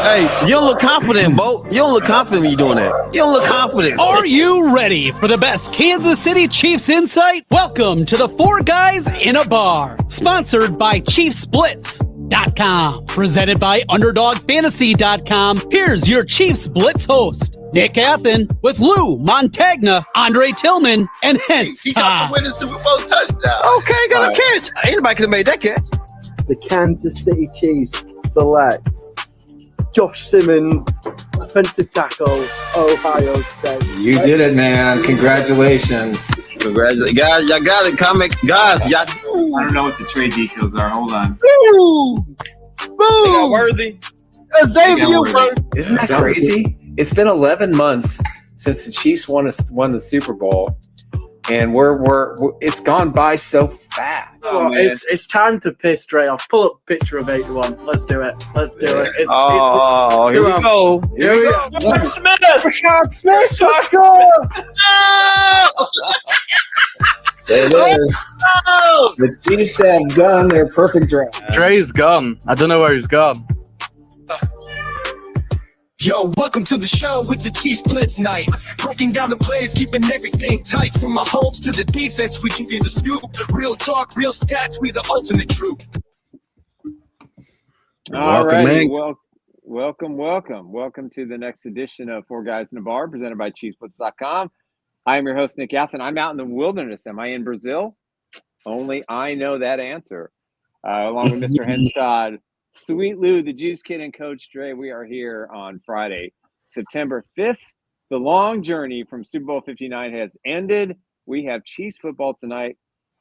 Hey, you don't look confident, Bo. You don't look confident when you're doing that. You don't look confident. Are you ready for the best Kansas City Chiefs insight? Welcome to the Four Guys in a Bar, sponsored by Chiefs Blitz.com, presented by UnderdogFantasy.com. Here's your Chiefs Blitz host, Nick Athen, with Lou Montagna, Andre Tillman, and Hence. He got the winning Super Bowl touchdown. Okay, got a catch. Anybody could have made that catch. The Kansas City Chiefs select Josh Simmons, offensive tackle, Ohio State. You did it, man. Congratulations. Congratulations. Guys, y'all got it. Comic. Guys, y'all. I don't know what the trade details are. Hold on. Woo! They got Worthy. Xavier Worthy. Isn't that crazy? It's been 11 months since the Chiefs won the Super Bowl, and we're it's gone by so fast. Oh, it's time to piss straight off. Pull up a picture of 81. Let's do it. Let's do it. Here we go. Here we go. Rashad Smith. Rashad Smith. Let's go. There it is. The Chiefs have done their perfect draft. Dre's gone. I don't know where he's gone. Yo, welcome to the show. It's a Chiefs Blitz night. Breaking down the plays, keeping everything tight. From Mahomes to the defense, we give you the scoop. Real talk, real stats, we the ultimate truth. All Welcome, right. man. Welcome to the next edition of Four Guys in a Bar, presented by ChiefsBlitz.com. I am your host, Nick Athen. I'm out in the wilderness. Am I in Brazil? Only I know that answer. Along with Mr. Henstad, Sweet Lou, the Juice Kid, and Coach Dre. We are here on Friday, September 5th. The long journey from Super Bowl 59 has ended. We have Chiefs football tonight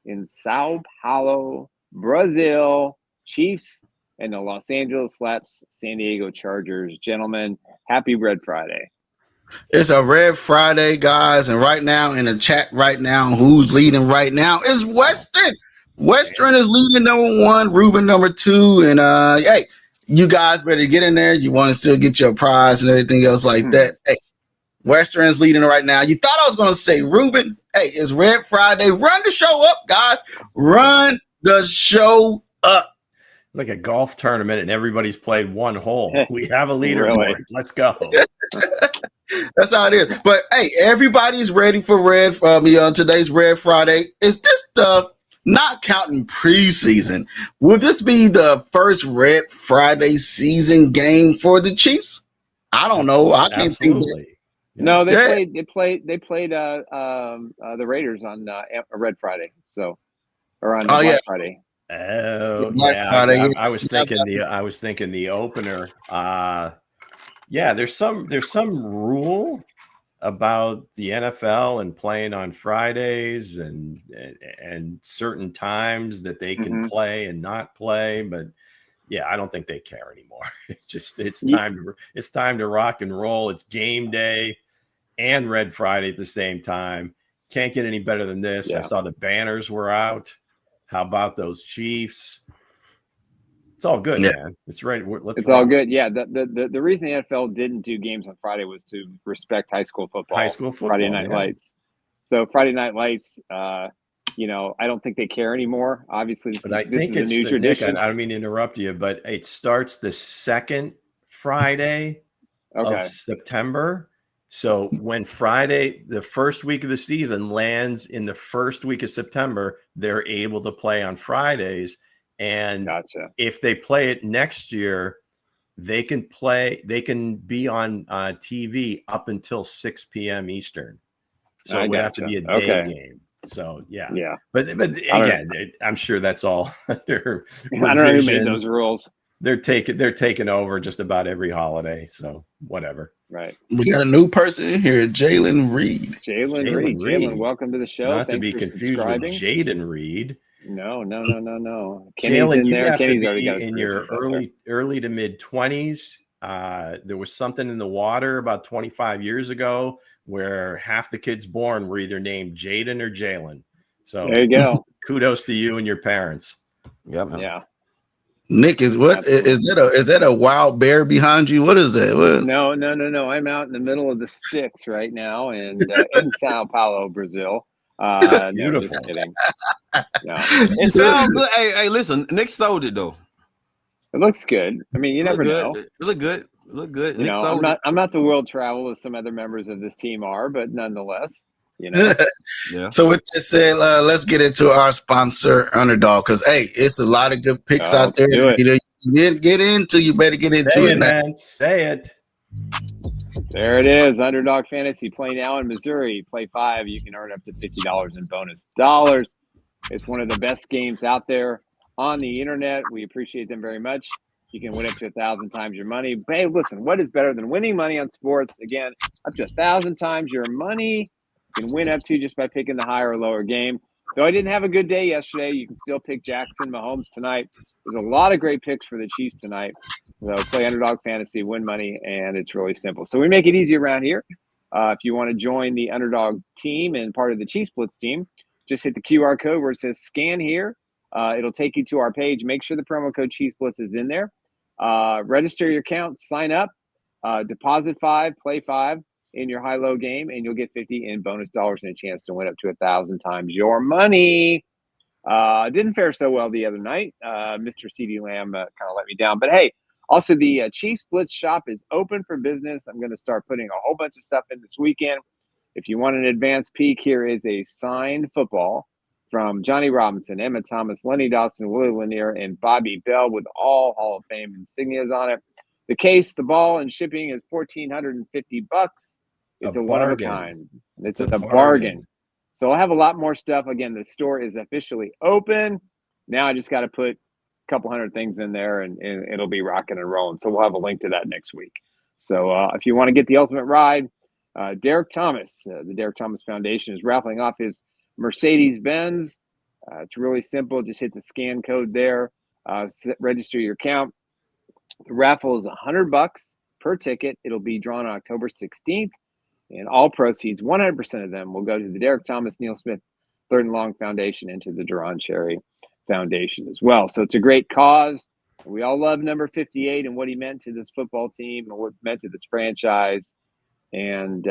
in Sao Paulo, Brazil. Chiefs and the Los Angeles/San Diego Chargers. Gentlemen, happy Red Friday. It's a Red Friday, guys, and right now in the chat right now, who's leading right now is Western. Western is leading number 1, Ruben number 2, and hey, you guys better get in there. You want to still get your prize and everything else like that. Hey, Western is leading right now. You thought I was going to say Ruben. Hey, it's Red Friday. Run the show up, guys. Run the show up. It's like a golf tournament and everybody's played one hole. We have a leaderboard. Really? Let's go. That's how it is. But hey, everybody's ready for today's Red Friday. Is this the not counting preseason? Will this be the first Red Friday season game for the Chiefs? I don't know. I can't think. No, they played the Raiders on Red Friday. So, or on Black Friday. Oh, Black yeah. Friday. I was thinking the opener. There's some rule about the NFL and playing on Fridays and certain times that they can play and not play, but yeah, I don't think they care anymore. It's time to rock and roll. It's game day and Red Friday at the same time. Can't get any better than this. Yeah. I saw the banners were out. How about those Chiefs? It's all good, man. It's right. It's all good. Yeah. The reason the NFL didn't do games on Friday was to respect high school football. Friday Night Lights. So Friday Night Lights, I don't think they care anymore. Obviously, this is a new tradition. I don't mean to interrupt you, but it starts the second Friday of September. So when Friday, the first week of the season, lands in the first week of September, they're able to play on Fridays. And if they play it next year, they can be on TV up until 6 p.m. Eastern. So it would have to be a day game. So yeah. But again, I'm sure that's all under revision. I don't know who made those rules. They're taking over just about every holiday. So whatever. Right. We got a new person in here, Jalen Reed. Jalen Reed. Jalen, welcome to the show. Not to be confused with Jaden Reed. No. Jalen, you have to be in your early to mid 20s. There was something in the water about 25 years ago where half the kids born were either named Jaden or Jalen. So there you go. Kudos to you and your parents. Yep. Yeah. Nick, is that a wild bear behind you? What is that? What? No. I'm out in the middle of the sticks right now and in Sao Paulo, Brazil. No, just kidding. No. It sounds good. Hey, listen, Nick sold it though. It looks good. I mean, you never know. It look good. Look good. You Nick know, sold I'm not the world travel as some other members of this team are, but nonetheless, you know. Yeah. So with that said, let's get into our sponsor, Underdog, because hey, it's a lot of good picks out there. Do it. You better get into Say it, it, man. man. Say it. There it is. Underdog Fantasy. Play now in Missouri. Play 5. You can earn up to $50 in bonus dollars. It's one of the best games out there on the internet. We appreciate them very much. You can win up to 1,000 times your money. But hey, listen, what is better than winning money on sports? Again, up to 1,000 times your money. You can win up to just by picking the higher or lower game. Though I didn't have a good day yesterday, you can still pick Jackson Mahomes tonight. There's a lot of great picks for the Chiefs tonight. So play Underdog Fantasy, win money, and it's really simple. So we make it easy around here. If you want to join the Underdog team and part of the Chiefs Blitz team, just hit the QR code where it says scan here. It'll take you to our page. Make sure the promo code Chiefs Blitz is in there. Register your account, sign up, deposit 5, play 5 in your high-low game, and you'll get 50 in bonus dollars and a chance to win up to 1,000 times your money. Didn't fare so well the other night. Mr. CeeDee Lamb kind of let me down. But hey, also the Chiefs Blitz shop is open for business. I'm going to start putting a whole bunch of stuff in this weekend. If you want an advanced peek, here is a signed football from Johnny Robinson, Emma Thomas, Lenny Dawson, Willie Lanier, and Bobby Bell with all Hall of Fame insignias on it. The case, the ball, and shipping is $1,450. It's a one of a kind. It's a bargain. So I'll have a lot more stuff. Again, the store is officially open. Now I just got to put a couple hundred things in there, and it'll be rocking and rolling. So we'll have a link to that next week. So if you want to get the ultimate ride, Derek Thomas, the Derek Thomas Foundation is raffling off his Mercedes-Benz. It's really simple. Just hit the scan code there. Register your account. The raffle is $100 per ticket. It'll be drawn on October 16th. And all proceeds, 100% of them, will go to the Derek Thomas, Neil Smith, Third and Long Foundation and to the Duran Cherry Foundation as well. So it's a great cause. We all love number 58 and what he meant to this football team and what it meant to this franchise. And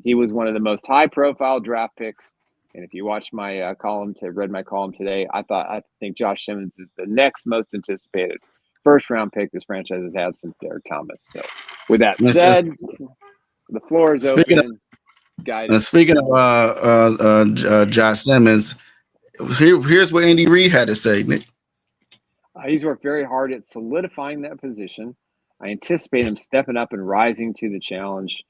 he was one of the most high-profile draft picks. And if you watched my read my column today, I think Josh Simmons is the next most anticipated first-round pick this franchise has had since Derek Thomas. So with that said, the floor is open. Speaking of Josh Simmons, here's what Andy Reid had to say, Nick. He's worked very hard at solidifying that position. I anticipate him stepping up and rising to the challenge.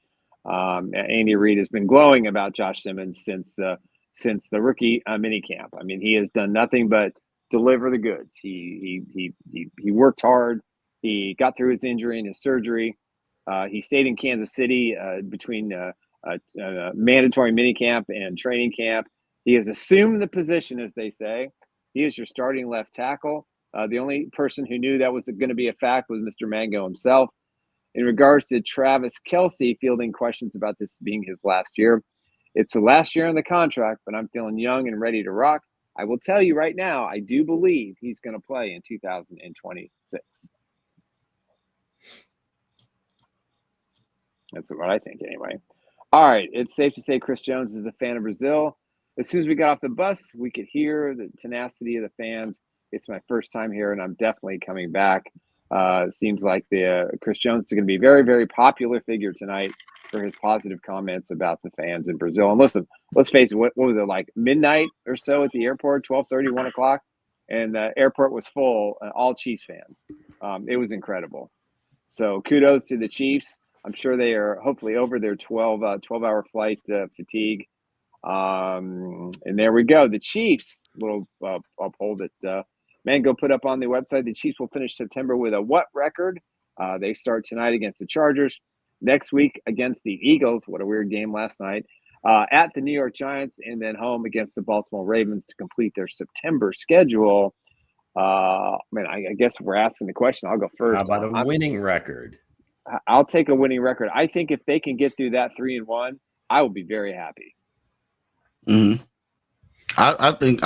Andy Reid has been glowing about Josh Simmons since the rookie minicamp. I mean, he has done nothing but deliver the goods. He worked hard. He got through his injury and his surgery. He stayed in Kansas City between mandatory minicamp and training camp. He has assumed the position, as they say. He is your starting left tackle. The only person who knew that was going to be a fact was Mr. Mango himself. In regards to Travis Kelce fielding questions about this being his last year, it's the last year on the contract, but I'm feeling young and ready to rock. I will tell you right now, I do believe he's going to play in 2026. That's what I think anyway. All right, it's safe to say Chris Jones is a fan of Brazil. As soon as we got off the bus, we could hear the tenacity of the fans. It's my first time here, and I'm definitely coming back. It seems like Chris Jones is going to be a very, very popular figure tonight for his positive comments about the fans in Brazil. And listen, let's face it, what was it, like midnight or so at the airport, 12:30, 1 o'clock? And the airport was full, all Chiefs fans. It was incredible. So kudos to the Chiefs. I'm sure they are hopefully over their 12-hour flight fatigue. And there we go. The Chiefs, little poll that Mango put up on the website. The Chiefs will finish September with a what record? They start tonight against the Chargers. Next week against the Eagles. What a weird game last night. At the New York Giants, and then home against the Baltimore Ravens to complete their September schedule. I guess we're asking the question. I'll go first. How about a winning record? I'll take a winning record. I think if they can get through that 3-1, I will be very happy. Mm-hmm. I think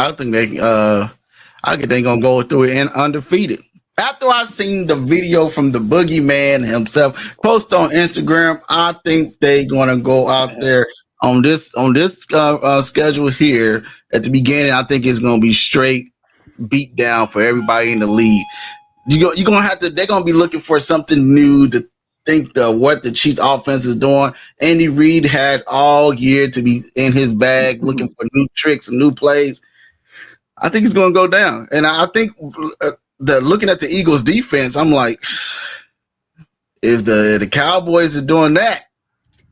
they're gonna go through it and undefeated. After I seen the video from the boogeyman himself post on Instagram, I think they're gonna go out there on this schedule here at the beginning. I think it's gonna be straight beat down for everybody in the league. They're gonna be looking for something new to think what the Chiefs offense is doing, Andy Reid had all year to be in his bag looking for new tricks and new plays. I think it's going to go down. And I think looking at the Eagles defense, I'm like, if the Cowboys are doing that,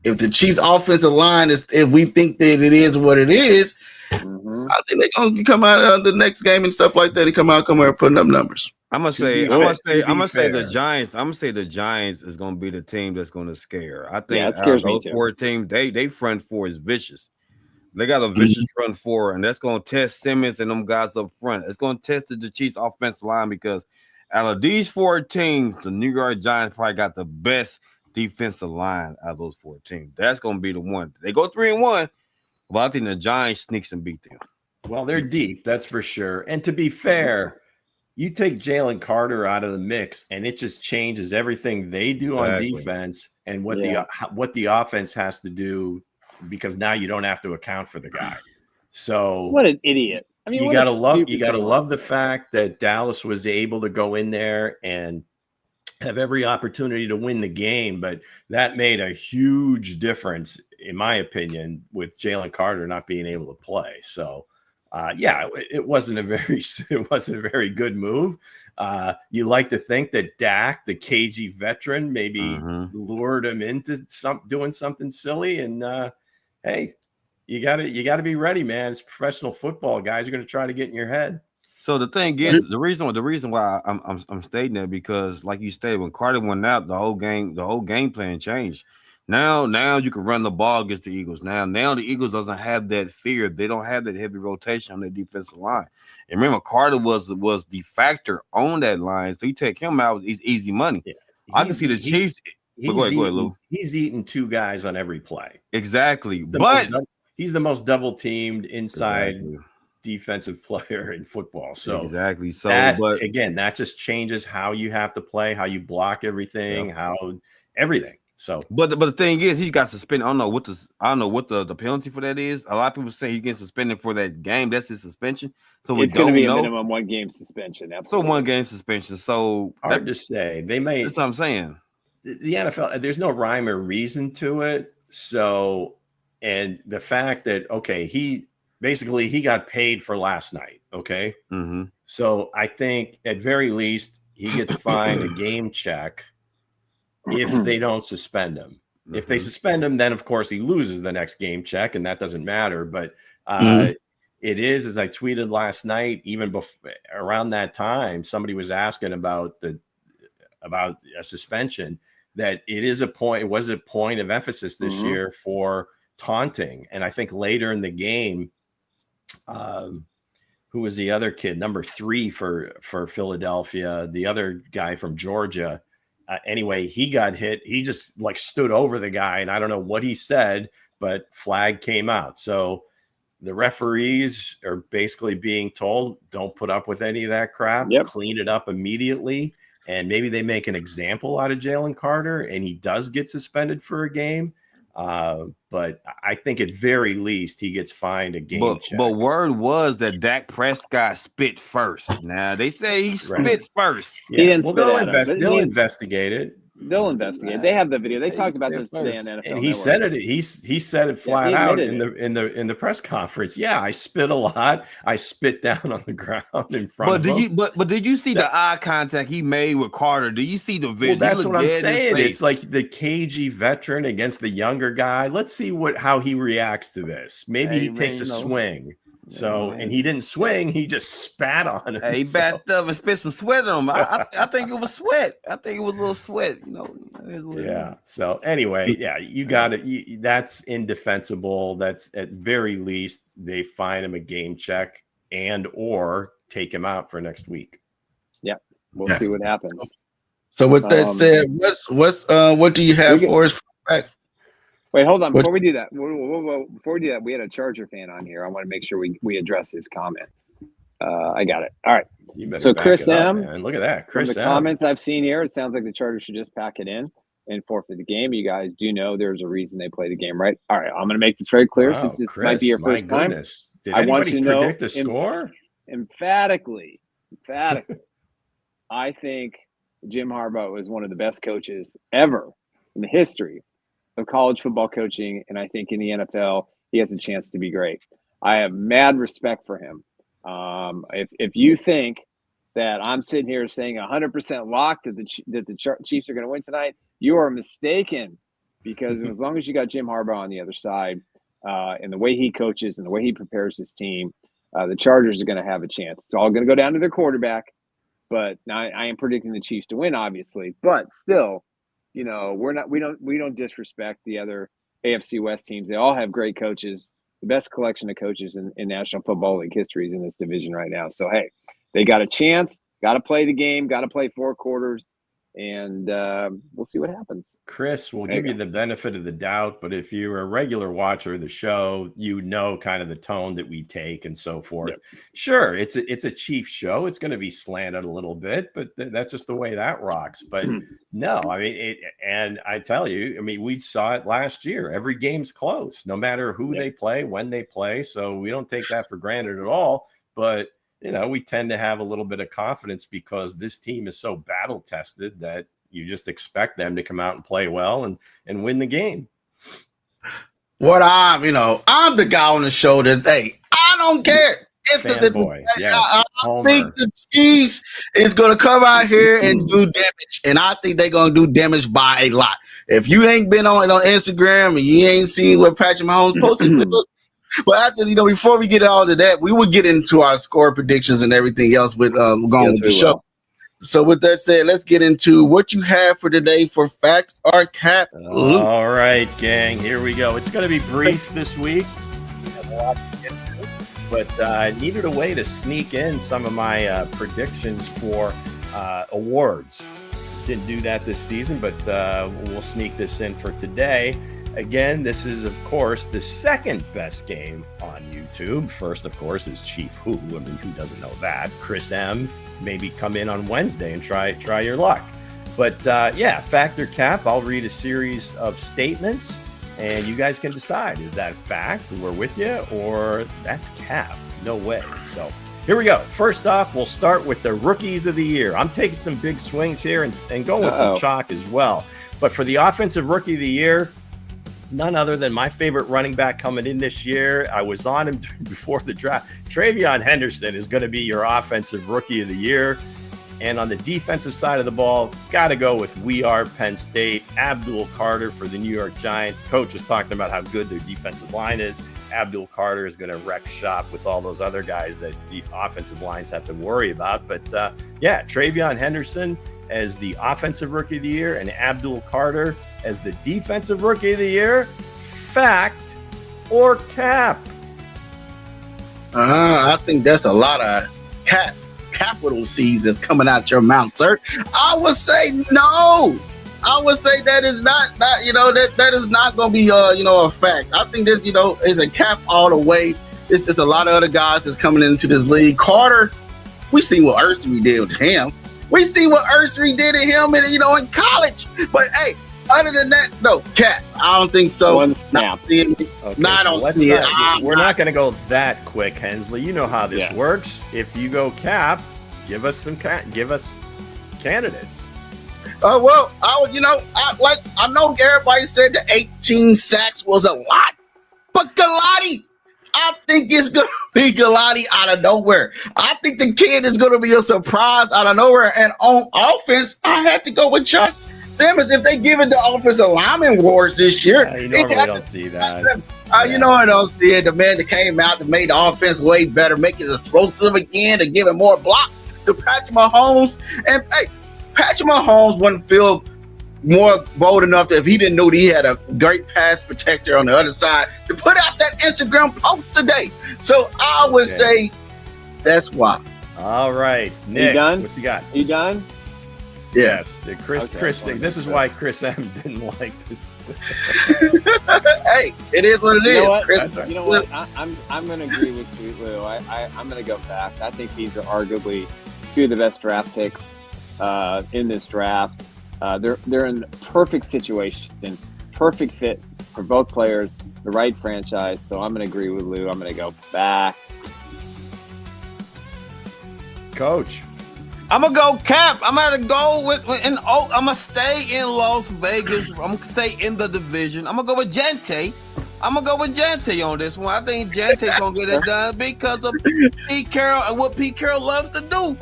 if the Chiefs offensive line if we think that it is what it is, I think they're going to come out of the next game and stuff like that and come out putting up numbers. I'm gonna say the Giants. I'm gonna say the Giants is gonna be the team that's gonna scare. I think it scares me too. Four teams, they front four is vicious. They got a vicious front four, and that's gonna test Simmons and them guys up front. It's gonna test the Chiefs offensive line because out of these four teams, the New York Giants probably got the best defensive line out of those four teams. That's gonna be the one. They go 3-1, but I think the Giants sneaks and beat them. Well, they're deep, that's for sure. And to be fair, you take Jalen Carter out of the mix, and it just changes everything they do on defense and what the offense has to do, because now you don't have to account for the guy. So what an idiot! I mean, you gotta love the fact that Dallas was able to go in there and have every opportunity to win the game, but that made a huge difference, in my opinion, with Jalen Carter not being able to play. So. It wasn't a very good move. You like to think that Dak, the cagey veteran, maybe lured him into doing something silly. And hey, you gotta be ready, man. It's professional football. Guys are going to try to get in your head. So the thing is, the reason why I'm stating that, because like you stated, when Carter went out, the whole game plan changed. Now you can run the ball against the Eagles. Now the Eagles doesn't have that fear. They don't have that heavy rotation on their defensive line. And remember, Carter was the factor on that line. So you take him out, it's easy money. Yeah. I can see the Chiefs. Go ahead, Lou. He's eating two guys on every play. Exactly. He's the most double teamed inside defensive player in football. So exactly. So that just changes how you have to play, how you block everything, everything. So, but the thing is, he got suspended. I don't know what the penalty for that is. A lot of people say he gets suspended for that game. That's his suspension. So it's going to be a minimum 1 game suspension. Absolutely. So 1 game suspension. So hard to say. They may. That's what I'm saying. The NFL, there's no rhyme or reason to it. So, and the fact that he got paid for last night. Okay. So I think at very least he gets fined a game check. If they don't suspend him. If they suspend him, then of course he loses the next game check, and that doesn't matter. But it is, as I tweeted last night, even before around that time, somebody was asking about a suspension, that it was a point of emphasis this year for taunting. And I think later in the game, who was the other kid, number 3 for Philadelphia, the other guy from Georgia. Anyway, he got hit. He just stood over the guy, and I don't know what he said, but flag came out. So the referees are basically being told, don't put up with any of that crap. Clean it up immediately. And maybe they make an example out of Jalen Carter, and he does get suspended for a game. But I think at very least he gets fined a game check. But word was that Dak Prescott spit first. Now they say he spit first. Yeah. He didn't they'll investigate it. They'll investigate. They have the video. They talked about this today on NFL. And he said it. He said it flat out in the press conference. Yeah, I spit a lot. I spit down on the ground in front of him. But did you see the eye contact he made with Carter? Do you see the video? Well, that's what I'm saying. It's like the cagey veteran against the younger guy. Let's see how he reacts to this. Maybe he takes a swing. So, and he didn't swing, he just spat on it. He backed up and spit some sweat on him. I think it was sweat. I think it was a little sweat, Yeah. So anyway, you got it. That's indefensible. That's at very least they fine him a game check or take him out for next week. Yeah. We'll see what happens. So with that said, what do you have for us? Wait, hold on. Before we do that, we had a Charger fan on here. I want to make sure we address his comment. I got it. All right. So Chris M. Look at that. Chris from the comments I've seen here, it sounds like the Chargers should just pack it in and forfeit the game. You guys do know there's a reason they play the game, right? All right. I'm going to make this very clear since this might be your first time. I want you to predict the score? Emphatically. I think Jim Harbaugh is one of the best coaches ever in the history of college football coaching, and I think in the NFL, he has a chance to be great. I have mad respect for him. If you think that I'm sitting here saying 100% lock that the Chiefs are going to win tonight, you are mistaken, because as long as you got Jim Harbaugh on the other side, and the way he coaches and the way he prepares his team, the Chargers are going to have a chance. It's all going to go down to their quarterback, but I am predicting the Chiefs to win, obviously. But still, we don't disrespect the other AFC West teams. They all have great coaches. The best collection of coaches in National Football League history is in this division right now. So, hey, they got a chance, got to play the game, got to play 4 quarters, and we'll see what happens. Chris, we'll give you the benefit of the doubt, but if you're a regular watcher of the show, you know kind of the tone that we take and so forth. Yep. Sure, it's a Chiefs show. It's going to be slanted a little bit, but that's just the way that rocks. But no, I mean, and I tell you, I mean, we saw it last year. Every game's close, no matter who they play, when they play. So we don't take that for granted at all. But we tend to have a little bit of confidence because this team is so battle tested that you just expect them to come out and play well and win the game. What I'm the guy on the show that, hey, I don't care. I think the Chiefs is going to come out here and do damage, and I think they're going to do damage by a lot. If you ain't been on Instagram and you ain't seen what Patrick Mahomes posted, but after, before we get all to that, we will get into our score predictions and everything else with going with the show. So with that said, let's get into what you have for today for Fact or Cap. All right, gang, here we go. It's going to be brief this week. We have a lot to get to, but I needed a way to sneak in some of my predictions for awards. Didn't do that this season, but we'll sneak this in for today. Again, this is, of course, the second best game on YouTube. First, of course, is Chief Who. I mean, who doesn't know that? Chris M. Maybe come in on Wednesday and try your luck. But, fact or cap, I'll read a series of statements, and you guys can decide. Is that fact? We're with you, or that's cap? No way. So here we go. First off, we'll start with the rookies of the year. I'm taking some big swings here and going with some chalk as well. But for the offensive rookie of the year, none other than my favorite running back coming in this year. I was on him before the draft. TreVeyon Henderson is going to be your offensive rookie of the year. And on the defensive side of the ball, got to go with We Are Penn State. Abdul Carter for the New York Giants. Coach was talking about how good their defensive line is. Abdul Carter is going to wreck shop with all those other guys that the offensive lines have to worry about. But TreVeyon Henderson as the offensive rookie of the year and Abdul Carter as the defensive rookie of the year. Fact or cap? I think that's a lot of capital C's that's coming out your mouth, sir. I would say no. I would say that is not that is not going to be a fact. I think this is a cap all the way. It's a lot of other guys that's coming into this league. Carter, we seen what Ursary did with him. We see what Ursary did to him in college. But hey, other than that, no, cap. I don't think so. One snap. I don't see it. We're not going to go that quick, Hensley. You know how this works. If you go cap, give us candidates. Well, I know everybody said the 18 sacks was a lot, but Galati, I think it's going to be Galati out of nowhere. I think the kid is going to be a surprise out of nowhere. And on offense, I had to go with Josh Simmons. If they give it the offensive lineman wars this year, you normally don't see that. I don't see it. The man that came out that made the offense way better, make it explosive again, to give it more block to Patrick Mahomes. And hey, Patrick Mahomes wouldn't feel more bold enough that if he didn't know that he had a great pass protector on the other side to put out that Instagram post today. So I would say that's why. All right, Nick, you done? What you got? You done? Yes. Chris, this is why Chris M didn't like this. Hey, it is what it is. You know what? I'm going to agree with Sweet Lou. I'm going to go back. I think these are arguably two of the best draft picks in this draft. They're in perfect situation, perfect fit for both players, the right franchise. So I'm going to agree with Lou. I'm going to go back. Coach. I'm gonna go Cap. I'm gonna go with I'm gonna stay in Las Vegas. I'm gonna stay in the division. I'm gonna go with Gente. I'm gonna go with Gente on this one. I think Gente's gonna get it done because of Pete Carroll and what Pete Carroll loves to do.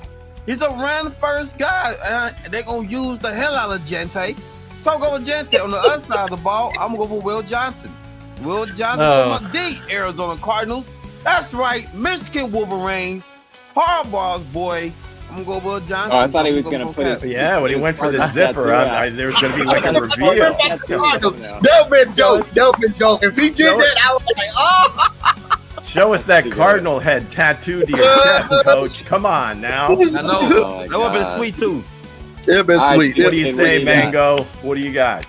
He's a run first guy. They're gonna use the hell out of Gente. So I'm going with Gente. On the other side of the ball, I'm gonna go for Will Johnson. Will Johnson, the Arizona Cardinals. That's right, Michigan Wolverines. Harbaugh's boy. I'm gonna go Will Johnson. Oh, I thought he was gonna put his. Yeah, when he went for the zipper, there was gonna be like a reveal. They'll been joking. If he did that, I was like, oh. Show us that cardinal head tattooed to your chest, Coach. Come on now. I know. That would have been sweet too. It'd been sweet. What do you say, Mango? What do you got?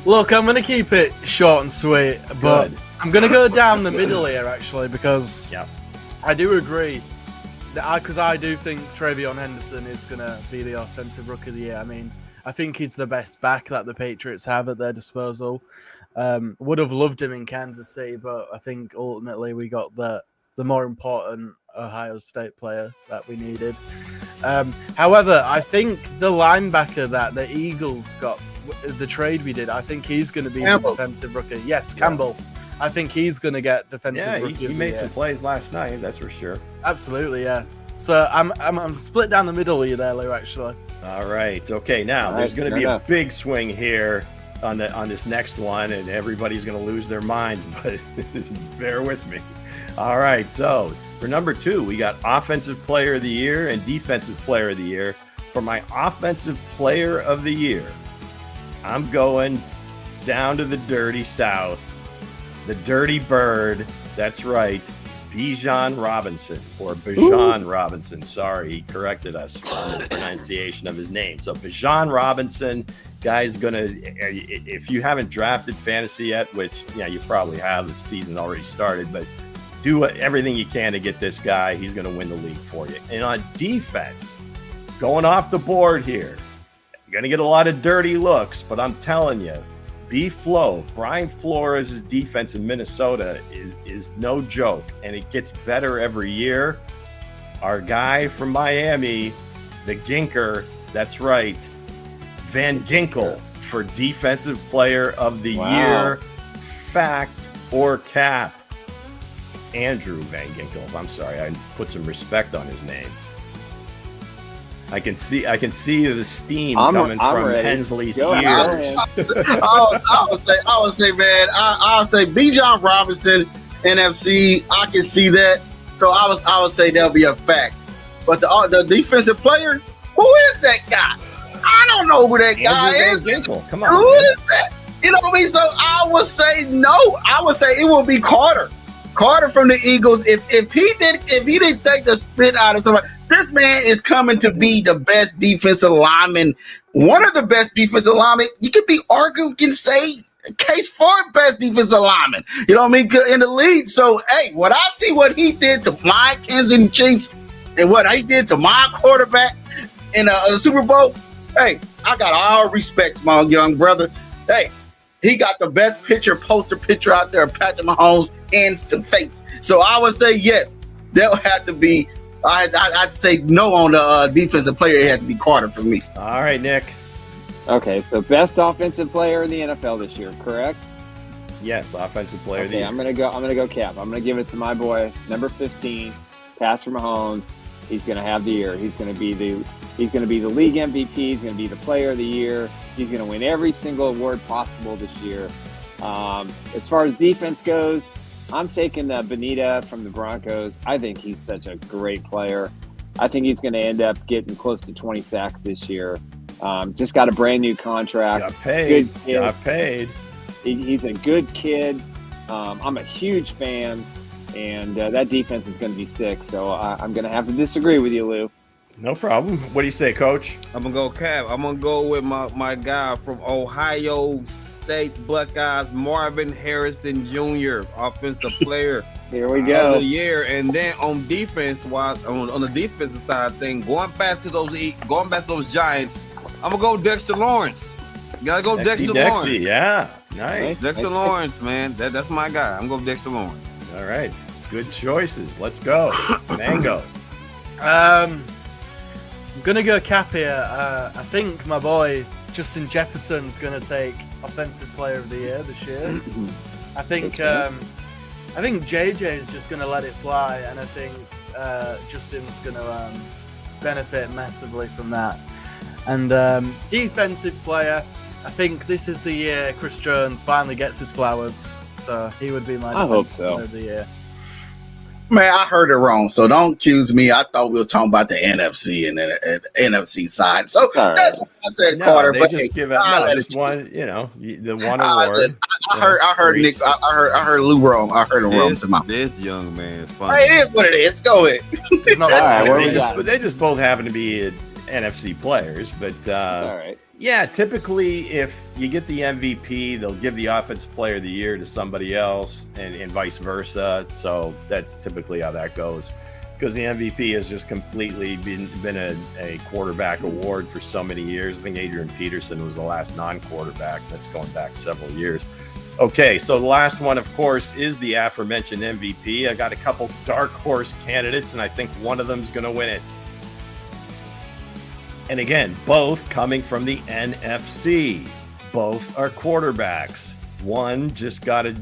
Look, I'm gonna keep it short and sweet, but I'm gonna go down the middle here actually because I do agree. Because I do think Travion Henderson is going to be the offensive rookie of the year. I mean, I think he's the best back that the Patriots have at their disposal. Would have loved him in Kansas City, but I think ultimately we got the more important Ohio State player that we needed. However, I think the linebacker that the Eagles got, the trade we did, I think he's going to be the defensive rookie. Yes, Campbell. I think he's going to get defensive rookie. Yeah, he made some plays last night, that's for sure. Absolutely, yeah. So I'm split down the middle with you there, Lou, actually. All right. Okay, now there's going to be a big swing here on this next one, and everybody's going to lose their minds, but bear with me. All right, so for number 2, we got Offensive Player of the Year and Defensive Player of the Year. For my Offensive Player of the Year, I'm going down to the dirty South. The Dirty Bird, that's right, Bijan Robinson, or Bijan Robinson. Sorry, he corrected us on the pronunciation of his name. So Bijan Robinson, guy's gonna, if you haven't drafted fantasy yet, which you probably have, the season already started, but do everything you can to get this guy. He's gonna win the league for you. And on defense, going off the board here, you're gonna get a lot of dirty looks, but I'm telling you, Brian Flores' defense in Minnesota is no joke, and it gets better every year. Our guy from Miami, the Ginker, that's right, Van Ginkel for Defensive Player of the Year. Fact or cap? Andrew Van Ginkel. I'm sorry, I put some respect on his name. I can see the steam coming from Hensley's ears. I would say, man, I would say Bijan Robinson, NFC. I can see that, so I would say that'll be a fact. But the defensive player, who is that guy? I don't know who that guy is. Come on, who is that? You know what I mean? So I would say no. I would say it will be Carter. Carter from the Eagles. If he didn't take the spit out of somebody. This man is coming to be the best defensive lineman, one of the best defensive linemen. You could be arguing, can say case for best defensive lineman. You know what I mean? In the league. So, hey, when I see what he did to my Kansas City Chiefs and what he did to my quarterback in a Super Bowl, hey, I got all respects, my young brother. Hey, he got the best poster picture out there of Patrick Mahomes, hands to face. So I would say yes, there'll have to be. I'd say no on the defensive player. It had to be Carter for me. All right, Nick. Okay, so best offensive player in the NFL this year, correct? Yes, offensive player of the year. I'm gonna go cap. I'm gonna give it to my boy, number 15, Patrick Mahomes. He's gonna have the year. He's gonna be the league MVP. He's gonna be the player of the year. He's gonna win every single award possible this year. As far as defense goes, I'm taking Bonita from the Broncos. I think he's such a great player. I think he's going to end up getting close to 20 sacks this year. Just got a brand new contract. Got paid. Got paid. He's a good kid. I'm a huge fan, and that defense is going to be sick. So I'm going to have to disagree with you, Lou. No problem. What do you say, Coach? I'm going to go Cap. I'm going to go with my guy from Ohio State Buckeyes, Marvin Harrison Jr., offensive player. Here we go. Of the year. And then on defense, on the defensive side of things, going back to those Giants, I'm gonna go Dexter Lawrence. Gotta go Dexter Lawrence. Yeah, nice. Dexter Lawrence, man. That's my guy. I'm going Dexter Lawrence. All right, good choices. Let's go, Mango. I'm going to go cap here. I think my boy Justin Jefferson's going to take Offensive Player of the Year this year. I think JJ is just going to let it fly, and I think Justin's going to benefit massively from that. And defensive player, I think this is the year Chris Jones finally gets his flowers, so he would be my defensive player of the year. Man, I heard it wrong, so don't accuse me. I thought we were talking about the NFC and the NFC side. So that's what I said, Carter. They but just give out just one, the one award. I heard Nick. I heard Lou wrong. I heard him wrong. This young man is funny. Hey, it is what it is. Go ahead. It's not they just both happen to be NFC players, but all right. Yeah, typically if you get the MVP, they'll give the Offensive Player of the Year to somebody else, and vice versa. So that's typically how that goes, because the MVP has just completely been a quarterback award for so many years. I think Adrian Peterson was the last non-quarterback. That's going back several years. Okay, so the last one, of course, is the aforementioned MVP. I got a couple dark horse candidates, and I think one of them is going to win it. And again, both coming from the NFC. Both are quarterbacks. One just got a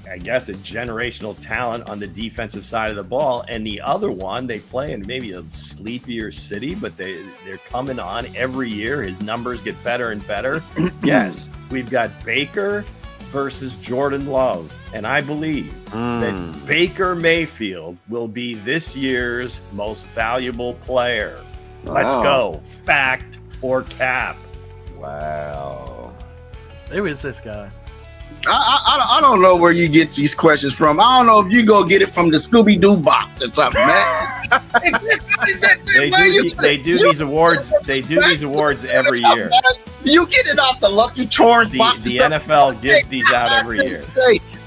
generational talent on the defensive side of the ball. And the other one, they play in maybe a sleepier city, but they're coming on every year. His numbers get better and better. Yes, we've got Baker versus Jordan Love. And I believe that Baker Mayfield will be this year's most valuable player. Let's go. Fact or cap? Wow. Who is this guy? I don't know where you get these questions from. I don't know if you go get it from the Scooby-Doo box or something, man. They do these awards. They do these awards every year. You get it off the Lucky Charms box. The NFL gives these out every year.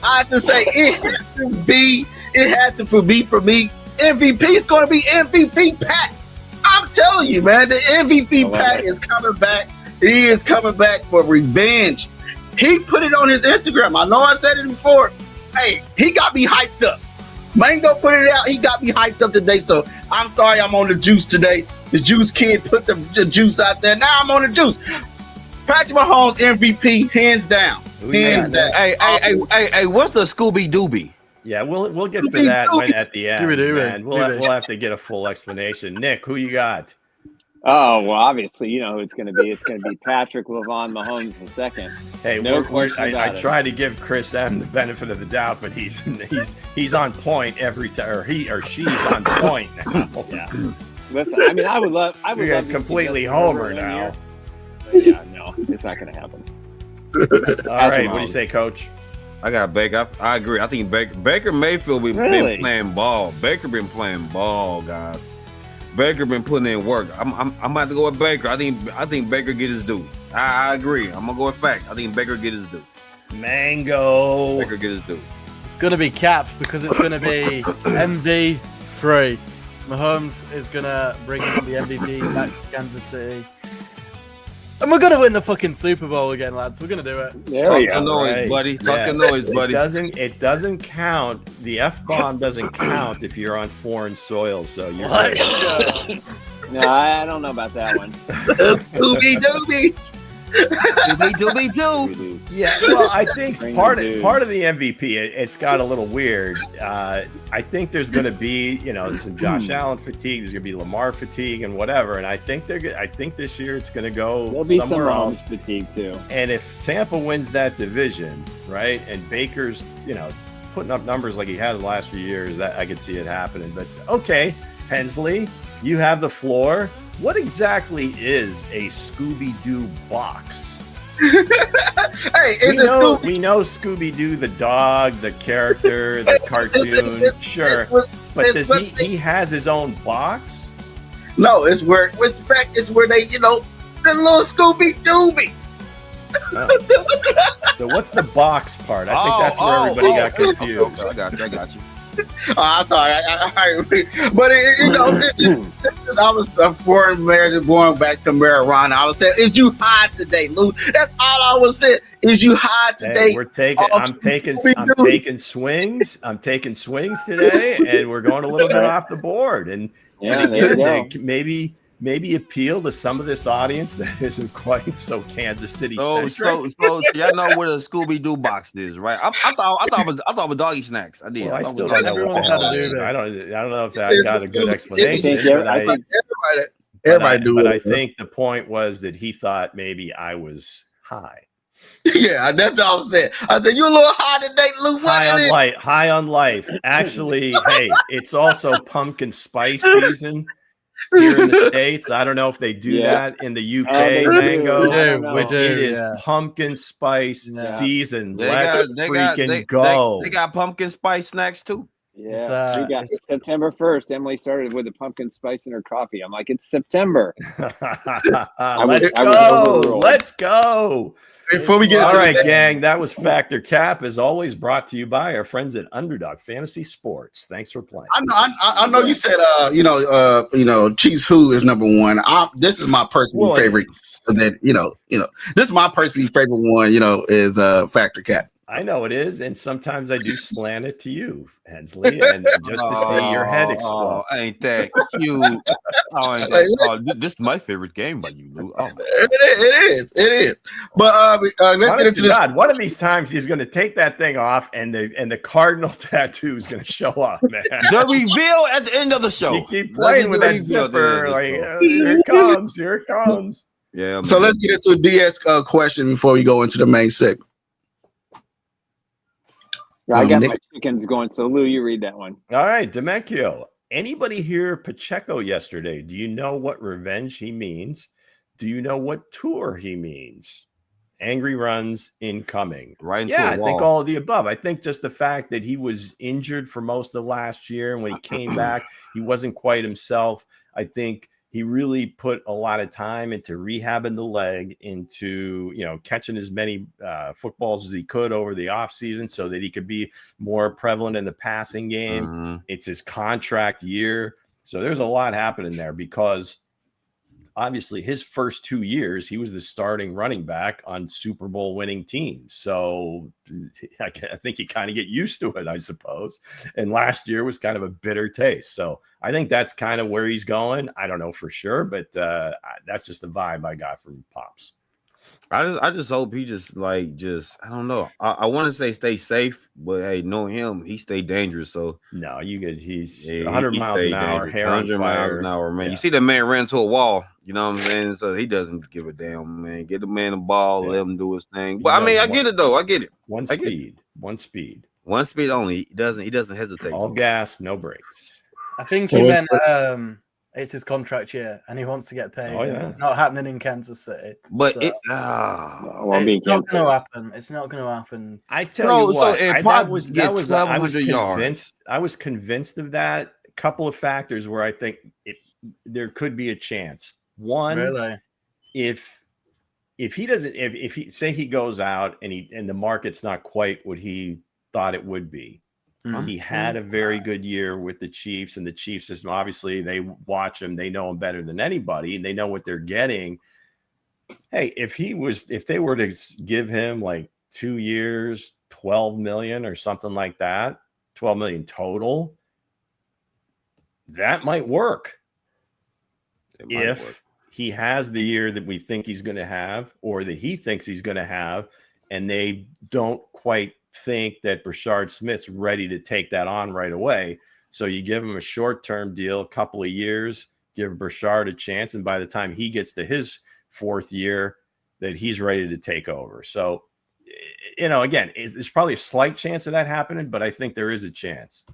I have to say it had to be for me. MVP is going to be MVP Pat. I'm telling you, man, the MVP Pat is coming back. He is coming back for revenge. He put it on his Instagram. I know I said it before. Hey, he got me hyped up. Mango put it out. He got me hyped up today. So I'm sorry I'm on the juice today. The juice kid put the juice out there. Now I'm on the juice. Patrick Mahomes MVP, hands down. Hands down. Hey, what's the Scooby Dooby? Yeah, we'll get to that at the end. Man. We'll have to get a full explanation. Nick, who you got? Oh, well, obviously, you know who it's going to be. It's going to be Patrick LeVon Mahomes II. Hey, I try to give Chris M the benefit of the doubt, but he's on point every time, or he or she's on point now. Yeah. Listen, I mean, I would love completely homer now. But yeah, no, it's not going to happen. All right, what do you say, Coach? I got Baker. I agree. I think Baker Mayfield been playing ball. Baker been playing ball, guys. Baker been putting in work. I'm about to go with Baker. I think Baker get his due. I agree. I'm gonna go with fact. I think Baker get his due. Mango. Baker get his due. It's gonna be capped because it's gonna be MV3. Mahomes is gonna bring the MVP back to Kansas City. And we're gonna win the fucking Super Bowl again, lads. We're gonna do it. Talk the noise, buddy. Talk the noise, buddy. It doesn't count. The F-bomb doesn't count if you're on foreign soil. So you're No, I don't know about that one. Scooby Doobies. Scooby Doo. Yeah, well, I think part of the MVP, it's got a little weird. I think there's going to be, some Josh Allen fatigue. There's going to be Lamar fatigue and whatever. And I think this year it's going to go There'll be somewhere some else. fatigue too. And if Tampa wins that division, right, and Baker's, putting up numbers like he has the last few years, that I could see it happening. But okay, Hensley, you have the floor. What exactly is a Scooby-Doo box? We know Scooby-Doo, the dog, the character, the cartoon, sure. But does he has his own box? No, it's where they, the little Scooby-Dooby. So what's the box part? I think that's where everybody got confused. I got you. I'm sorry. But I was a foreign marriage going back to marijuana. I was saying, is you high today, Lou? That's all I was saying. Is you high today? Hey, I'm taking swings. I'm taking swings today, and we're going a little bit off the board. And maybe maybe appeal to some of this audience that isn't quite so Kansas City So centric. y'all know what a Scooby Doo box is, right? I thought it was doggy snacks. I did. Well, I thought it still was don't know Everyone's what the had hell to it do is. that. I don't know if I got a good explanation. Everybody do but it. I think the point was that he thought maybe I was high. Yeah, that's all I'm saying. I said, you a little high today, Lou. High on life. Actually, hey, it's also pumpkin spice season here in the States. I don't know if they do that in the UK, they do. Mango. We do. It is Yeah. pumpkin spice season. Let's They go. They got pumpkin spice snacks too. Yeah, we got September 1st. Emily started with a pumpkin spice in her coffee. I'm like, it's September. Let's go. Let's go. Before we get all to right, gang, that was Factor Cap, as always, brought to you by our friends at Underdog Fantasy Sports. Thanks for playing. I know you said Chiefs Who is number one. This is my personal favorite. This is my personally favorite one. Is Factor Cap. I know it is, and sometimes I do slant it to you, Hensley, and just to see your head explode. Ain't that cute? This is my favorite game by you, Lou. Oh, it is. But let's get into this. God, one of these times he's going to take that thing off, and the cardinal tattoo is going to show up, man. The reveal at the end of the show. You keep playing with that zipper, like here it comes. Yeah. Man. So let's get into a DS question before we go into the main segment. I got my chickens going. So Lou, you read that one. All right, Demecchio. Anybody hear Pacheco yesterday? Do you know what revenge he means? Do you know what tour he means? Angry runs incoming. Right. Yeah, I think all of the above. I think just the fact that he was injured for most of last year, and when he came back, he wasn't quite himself. I think he really put a lot of time into rehabbing the leg, into catching as many footballs as he could over the offseason so that he could be more prevalent in the passing game. Mm-hmm. It's his contract year. So there's a lot happening there, because obviously his first 2 years, he was the starting running back on Super Bowl winning teams. So I think you kind of get used to it, I suppose. And last year was kind of a bitter taste. So I think that's kind of where he's going. I don't know for sure, but that's just the vibe I got from Pops. I just hope he I don't know. I want to say stay safe, but hey, knowing him, he stay dangerous. So no, he's 100 miles an hour, hair 100 miles an hour, man. Yeah. You see that man ran to a wall. You know what I'm saying? So he doesn't give a damn, man. Get the man the ball, let him do his thing. But I get it though. I get it. One speed only. He doesn't hesitate. All gas, no brakes. I think he meant it's his contract year, and he wants to get paid. Oh, yeah. It's not happening in Kansas City. But so it's not going to happen. It's not going to happen. I tell you what, I was convinced of that. A couple of factors where I think there could be a chance. One, really, if he doesn't, if he say he goes out and the market's not quite what he thought it would be. He had a very good year with the Chiefs, and the Chiefs system, obviously they watch him, they know him better than anybody, and they know what they're getting. Hey, if they were to give him like 2 years, 12 million or something like that, 12 million total, that might work. If he has the year that we think he's going to have, or that he thinks he's going to have, and they don't quite think that Brashard Smith's ready to take that on right away. So you give him a short-term deal, a couple of years, give Brashard a chance, and by the time he gets to his fourth year, that he's ready to take over. So, again, there's probably a slight chance of that happening, but I think there is a chance.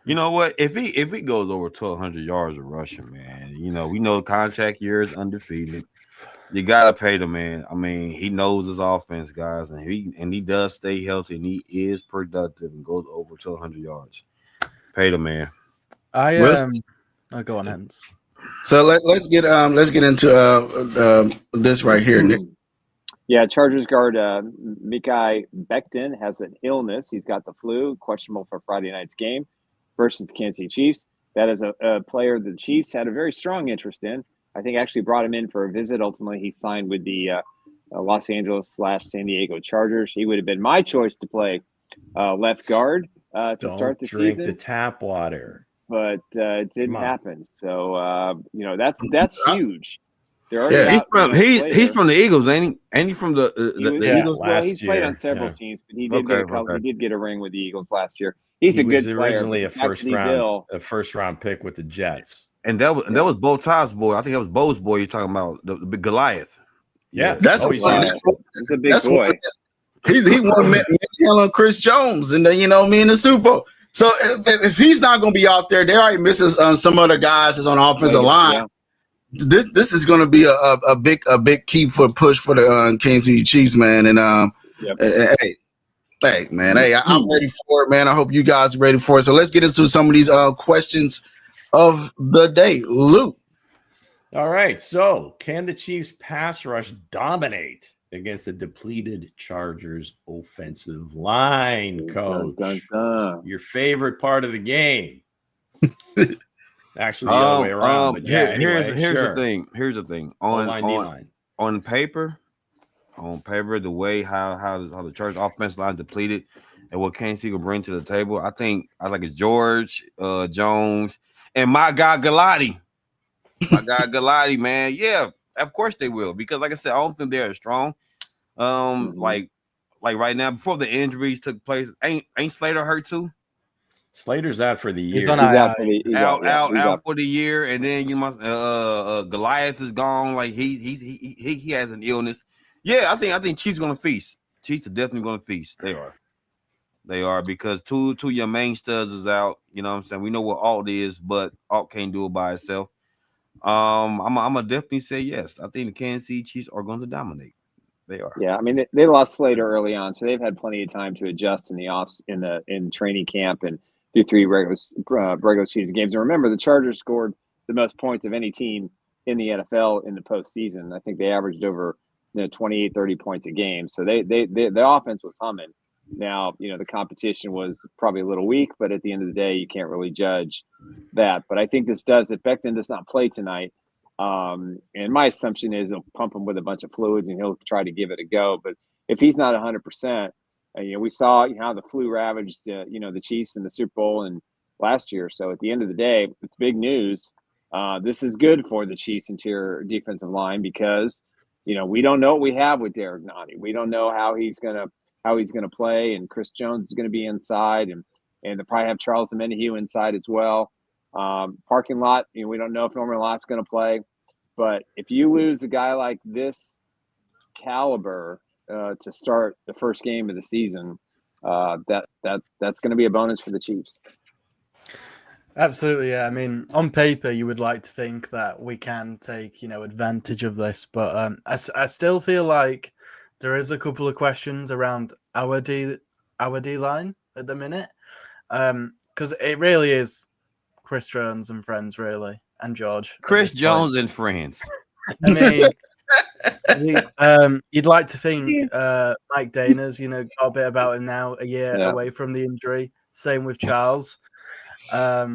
You know what? If he goes over 1,200 yards of rushing, man, we know contract year is undefeated. You gotta pay the man. I mean, he knows his offense, guys, and he does stay healthy, and he is productive and goes over 1,200 yards. Pay the man. I'll go on, Hens. So let's get into this right here, Nick. Yeah, Chargers guard Mekhi Becton has an illness. He's got the flu, questionable for Friday night's game versus the Kansas City Chiefs. That is a player the Chiefs had a very strong interest in. I think actually brought him in for a visit. Ultimately, he signed with the Los Angeles/San Diego Chargers. He would have been my choice to play left guard to start the season. Don't drink the tap water. but it didn't happen. So that's huge. They're Yeah. already out. He's from the Eagles, ain't he? Ain't he from the Eagles? Well, he's played on several teams, but he did get a couple. Okay. He did get a ring with the Eagles last year. He's a good player. Originally a first round pick with the Jets. And that was BowTie's boy. I think that was Bo's boy you're talking about, the big Goliath. Yeah, that's he's a big boy. He won on Chris Jones, and then in the Super Bowl. So if he's not going to be out there, they already misses some other guys that's on the offensive line. Yeah. This is going to be a big key for push for the Kansas City Chiefs, man. And hey, man, I'm ready for it, man. I hope you guys are ready for it. So let's get into some of these questions of the day. Luke. All right. So can the Chiefs pass rush dominate against a depleted Chargers offensive line, Coach? Dun, dun, dun. Your favorite part of the game. Actually, the other way around. But here's the thing. Here's the thing. On paper, the way how the Chargers offensive line depleted and what Kansas City will bring to the table, I think it's George, Jones, and my guy Galati. Man. Yeah, of course they will, because like I said, I don't think they're as strong. Like right now, before the injuries took place, ain't Slater hurt too? Slater's out for the year. He's out for the year, and then Goliath is gone. Like he has an illness. Yeah, I think Chiefs gonna feast. Chiefs are definitely gonna feast. They are because two your main studs is out. You know what I'm saying? We know what Alt is, but Alt can't do it by itself. I'm gonna definitely say yes. I think the Kansas City Chiefs are going to dominate. They are. Yeah, I mean they lost Slater early on, so they've had plenty of time to adjust in training camp and do 3 regular season games. And remember, the Chargers scored the most points of any team in the NFL in the postseason. I think they averaged over 28, 30 points a game. So the offense was humming. Now, the competition was probably a little weak, but at the end of the day, you can't really judge that. But I think if Becton does not play tonight, and my assumption is he'll pump him with a bunch of fluids and he'll try to give it a go. But if he's not 100%, we saw how the flu ravaged, the Chiefs in the Super Bowl and last year. So at the end of the day, it's big news. This is good for the Chiefs interior defensive line because, we don't know what we have with Derek Nottie. We don't know how he's gonna play, and Chris Jones is going to be inside, and they'll probably have Charles Omenihu inside as well. Parking lot, we don't know if Norman Lott's going to play, but if you lose a guy like this caliber to start the first game of the season, that's going to be a bonus for the Chiefs. Absolutely, yeah. I mean, on paper, you would like to think that we can take advantage of this, but I still feel like there is a couple of questions around our D line at the minute, because it really is Chris Jones and friends, really, and George. Chris Jones and friends. I mean, you'd like to think Mike Dana's, got a bit about him now, a year away from the injury. Same with Charles. But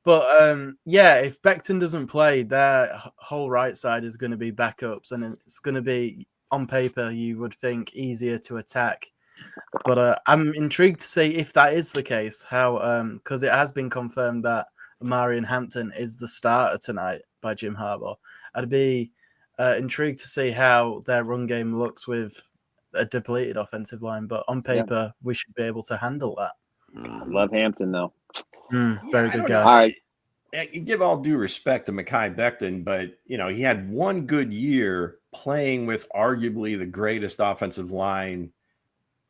if Becton doesn't play, their whole right side is going to be backups, and it's going to be, on paper, you would think easier to attack. But I'm intrigued to see if that is the case, how because it has been confirmed that Marion Hampton is the starter tonight by Jim Harbaugh. I'd be intrigued to see how their run game looks with a depleted offensive line. But on paper, we should be able to handle that. I love Hampton, though. Very good guy. All right. You give all due respect to Mekhi Becton, but he had one good year playing with arguably the greatest offensive line,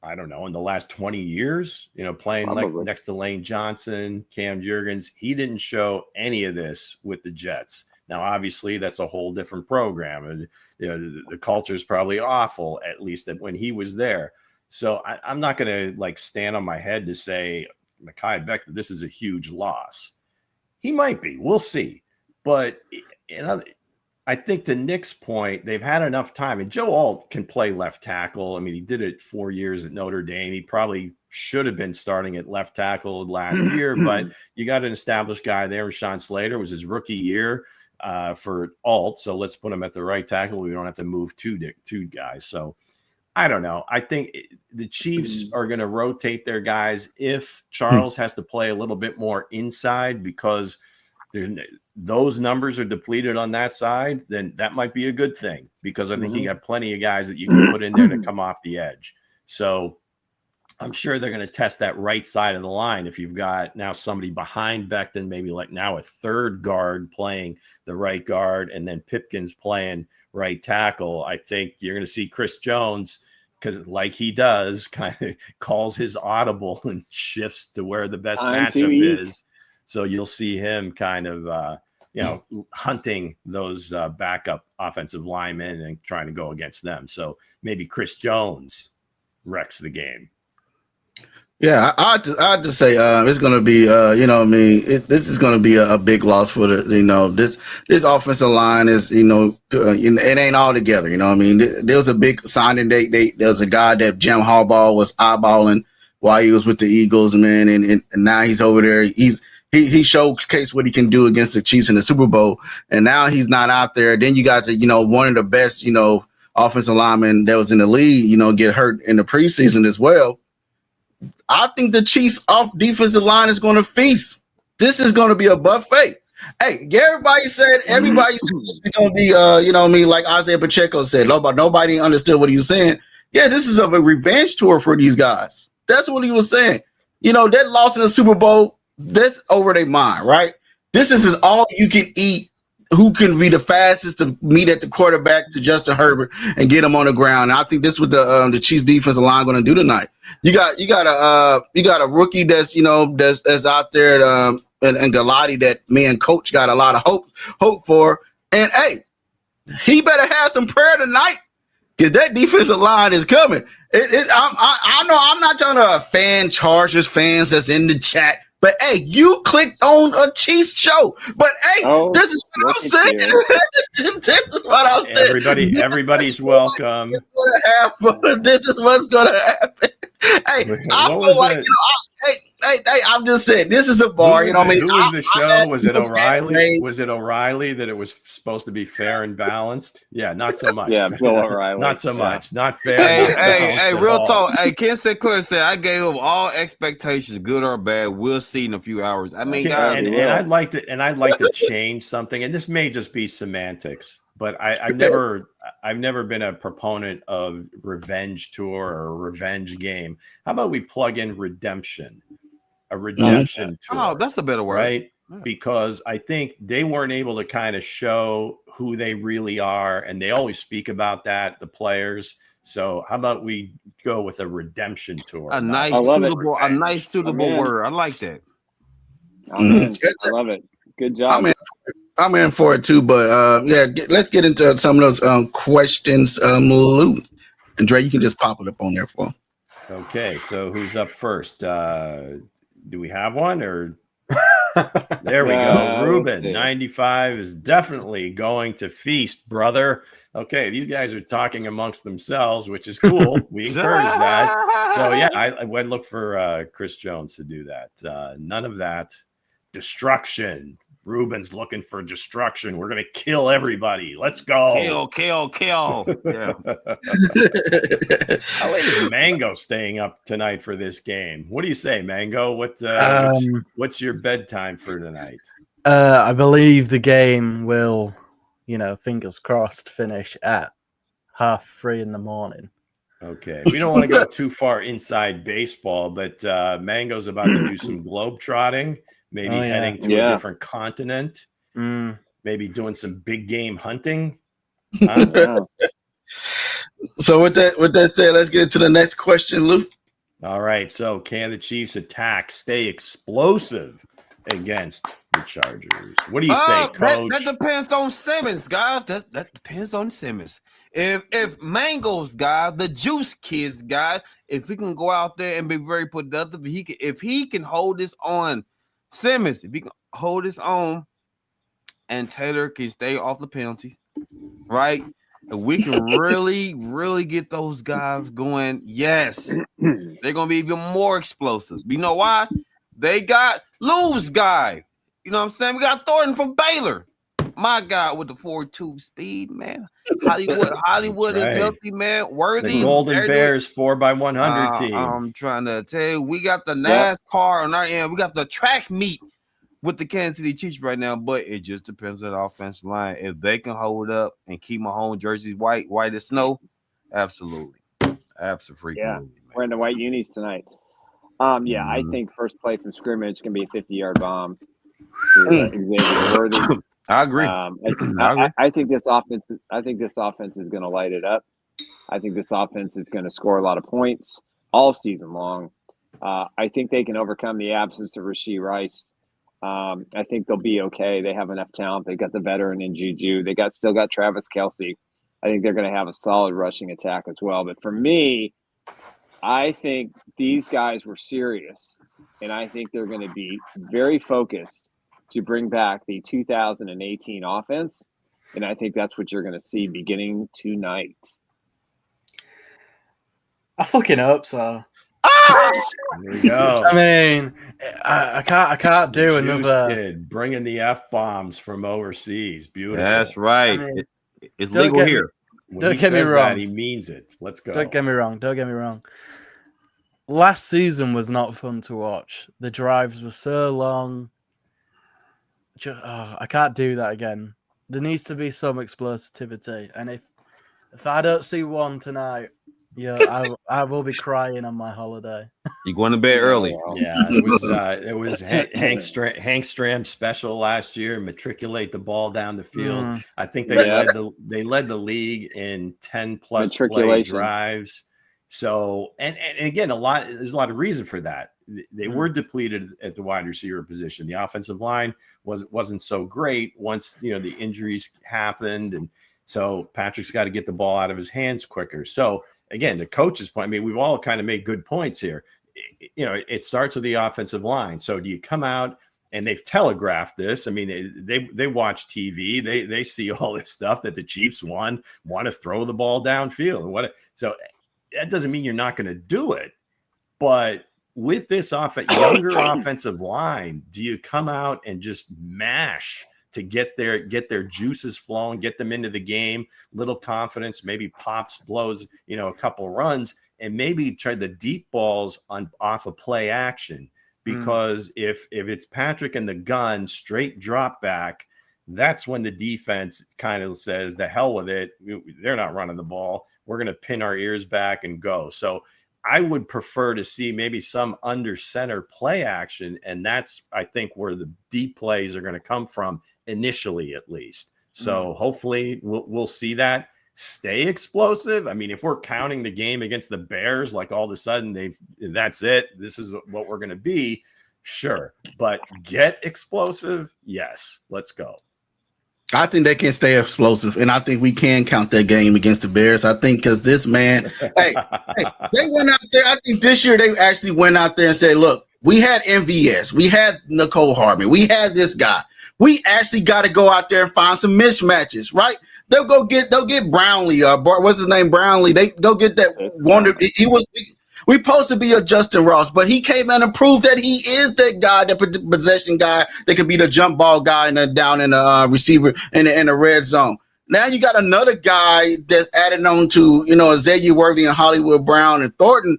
I don't know, in the last 20 years, playing next to Lane Johnson, Cam Jurgens. He didn't show any of this with the Jets. Now, obviously, that's a whole different program. And, the culture is probably awful, at least when he was there. So I'm not going to stand on my head to say, Mekhi Becton, this is a huge loss. He might be. We'll see. But I think to Nick's point, they've had enough time. And Joe Alt can play left tackle. I mean, he did it 4 years at Notre Dame. He probably should have been starting at left tackle last year, but you got an established guy there. Rashawn Slater was his rookie year for Alt. So let's put him at the right tackle. We don't have to move two guys. So I don't know. I think the Chiefs are going to rotate their guys if Charles has to play a little bit more inside because those numbers are depleted on that side. Then that might be a good thing because I think you got plenty of guys that you can put in there to come off the edge. So I'm sure they're going to test that right side of the line. If you've got now somebody behind Becton, maybe like now a third guard playing the right guard, and then Pipkins playing right tackle, I think you're going to see Chris Jones, because like he does, kind of calls his audible and shifts to where the best matchup is. So you'll see him kind of, hunting those backup offensive linemen and trying to go against them. So maybe Chris Jones wrecks the game. Yeah, I'd just say it's going to be, this is going to be a big loss for this offensive line is, it ain't all together. There was a big signing day. There was a guy that Jim Harbaugh was eyeballing while he was with the Eagles, man, and now he's over there. He showcased what he can do against the Chiefs in the Super Bowl, and now he's not out there. Then you got one of the best, offensive linemen that was in the league, get hurt in the preseason as well. I think the Chiefs off defensive line is going to feast. This is going to be a buffet. Hey, everybody said this is going to be, like Isaiah Pacheco said. Nobody understood what he was saying. Yeah, this is a revenge tour for these guys. That's what he was saying. That loss in the Super Bowl, that's over their mind, right? This is all you can eat. Who can be the fastest to meet at the quarterback to Justin Herbert and get him on the ground? And I think this is what the Chiefs defensive line going to do tonight. You got a rookie that's that's out there and Galati that me and Coach got a lot of hope for. And hey, he better have some prayer tonight because that defensive line is coming. I know I'm not trying to offend Chargers fans that's in the chat. But hey, you clicked on a Chiefs show. But hey, this is what I'm saying. This is what I'm saying. Everybody's welcome. This is what's gonna happen. Hey, I feel like I'm just saying this is a bar. Who was the show? Was it O'Reilly? Was it O'Reilly that it was supposed to be fair and balanced? Yeah, not so much. Yeah, Bill O'Reilly. Not so much. Not fair. Hey, real talk. Hey, Ken Sinclair said I gave him all expectations, good or bad. We'll see in a few hours. I mean, guys, and I'd like to change something, and this may just be semantics, but I've never been a proponent of revenge tour or revenge game. How about we plug in redemption? A redemption tour. Oh, that's a better word. Right? Yeah. Because I think they weren't able to kind of show who they really are. And they always speak about that, the players. So how about we go with a redemption tour? A nice suitable word. I like that. I love it. Good job. I'm in for it too, but let's get into some of those questions. Lou and Dre, you can just pop it up on there for them. Okay, so who's up first? Do we have one or? There we go. Ruben, 95 is definitely going to feast, brother. Okay, these guys are talking amongst themselves, which is cool. We encourage that. So yeah, I went and looked for Chris Jones to do that. None of that. Destruction. Ruben's looking for destruction. We're gonna kill everybody. Let's go. Kill. Yeah. How late is Mango staying up tonight for this game? What do you say, Mango? What's your bedtime for tonight? I believe the game will, fingers crossed, finish at 3:30 in the morning. Okay, we don't want to go too far inside baseball, but Mango's about to do some globe trotting. Maybe heading to a different continent. Maybe doing some big game hunting. So with that said, let's get into the next question, Lou. All right. So can the Chiefs attack stay explosive against the Chargers? What do you say, Coach? That depends on Simmons, guys. That depends on Simmons. If Mango's guy, the Juice Kids guy, if he can go out there and be very productive, if he can hold this on. Simmons, if he can hold his own and Taylor can stay off the penalties, right? And we can really, really get those guys going. Yes, they're going to be even more explosive. You know why? They got Lou's guy. You know what I'm saying? We got Thornton from Baylor. my God, with the 4.2 speed, man. Hollywood is right. healthy, man. Worthy. The Golden Bears 4x100 team. I'm trying to tell you, we got the NASCAR on our end. We got the track meet with the Kansas City Chiefs right now, but it just depends on the offensive line. If they can hold up and keep my home jerseys white as snow, absolutely. Absolutely. Yeah, we're in the white unis tonight. I think first play from scrimmage can be a 50-yard bomb to Xavier Worthy. I agree. I think this offense. I think this offense is going to light it up. I think this offense is going to score a lot of points all season long. I think they can overcome the absence of Rashee Rice. I think they'll be okay. They have enough talent. They got the veteran in Juju. They still got Travis Kelce. I think they're going to have a solid rushing attack as well. But for me, I think these guys were serious, and I think they're going to be very focused to bring back the 2018 offense, and I think that's what you're going to see beginning tonight. I fucking hope so. There we go. I mean, I can't do another. Kid bringing the F-bombs from overseas. Beautiful. That's right. I mean, it's legal here. Don't get me wrong. He means it. Let's go. Don't get me wrong. Last season was not fun to watch. The drives were so long. I can't do that again. There needs to be some explosivity, and if I don't see one tonight, I will be crying on my holiday. You're going to bed early. Yeah, it was Hank Stram special last year. Matriculate the ball down the field. I think they led the league in 10+ play drives. So and again, there's a lot of reason for that. They were depleted at the wide receiver position. The offensive line wasn't so great once the injuries happened, and so Patrick's got to get the ball out of his hands quicker. So again, the coach's point. I mean, we've all kind of made good points here. It starts with the offensive line. So do you come out and they've telegraphed this? I mean, they watch TV. They see all this stuff that the Chiefs want to throw the ball downfield. So that doesn't mean you're not going to do it, but with this younger offensive line, do you come out and just mash to get their juices flowing, get them into the game, little confidence, maybe pops, blows, a couple runs, and maybe try the deep balls off of play action? Because if it's Patrick and the gun straight drop back, that's when the defense kind of says, the hell with it. They're not running the ball. We're going to pin our ears back and go. So I would prefer to see maybe some under center play action. And that's, I think, where the deep plays are going to come from initially, at least. So hopefully we'll see that. Stay explosive. I mean, if we're counting the game against the Bears, like all of a sudden that's it. This is what we're going to be. Sure. But get explosive. Yes. Let's go. I think they can stay explosive, and I think we can count that game against the Bears. I think because this man, hey, they went out there. I think this year they actually went out there and said, look, we had MVS. We had Nicole Hardman. We had this guy. We actually got to go out there and find some mismatches, right? They'll get Brownlee. What's his name? Brownlee. They go get that wonder. We supposed to be a Justin Ross, but he came in and proved that he is that guy, that possession guy that could be the jump ball guy down in the receiver in the red zone. Now you got another guy that's added on to, Xavier Worthy and Hollywood Brown and Thornton.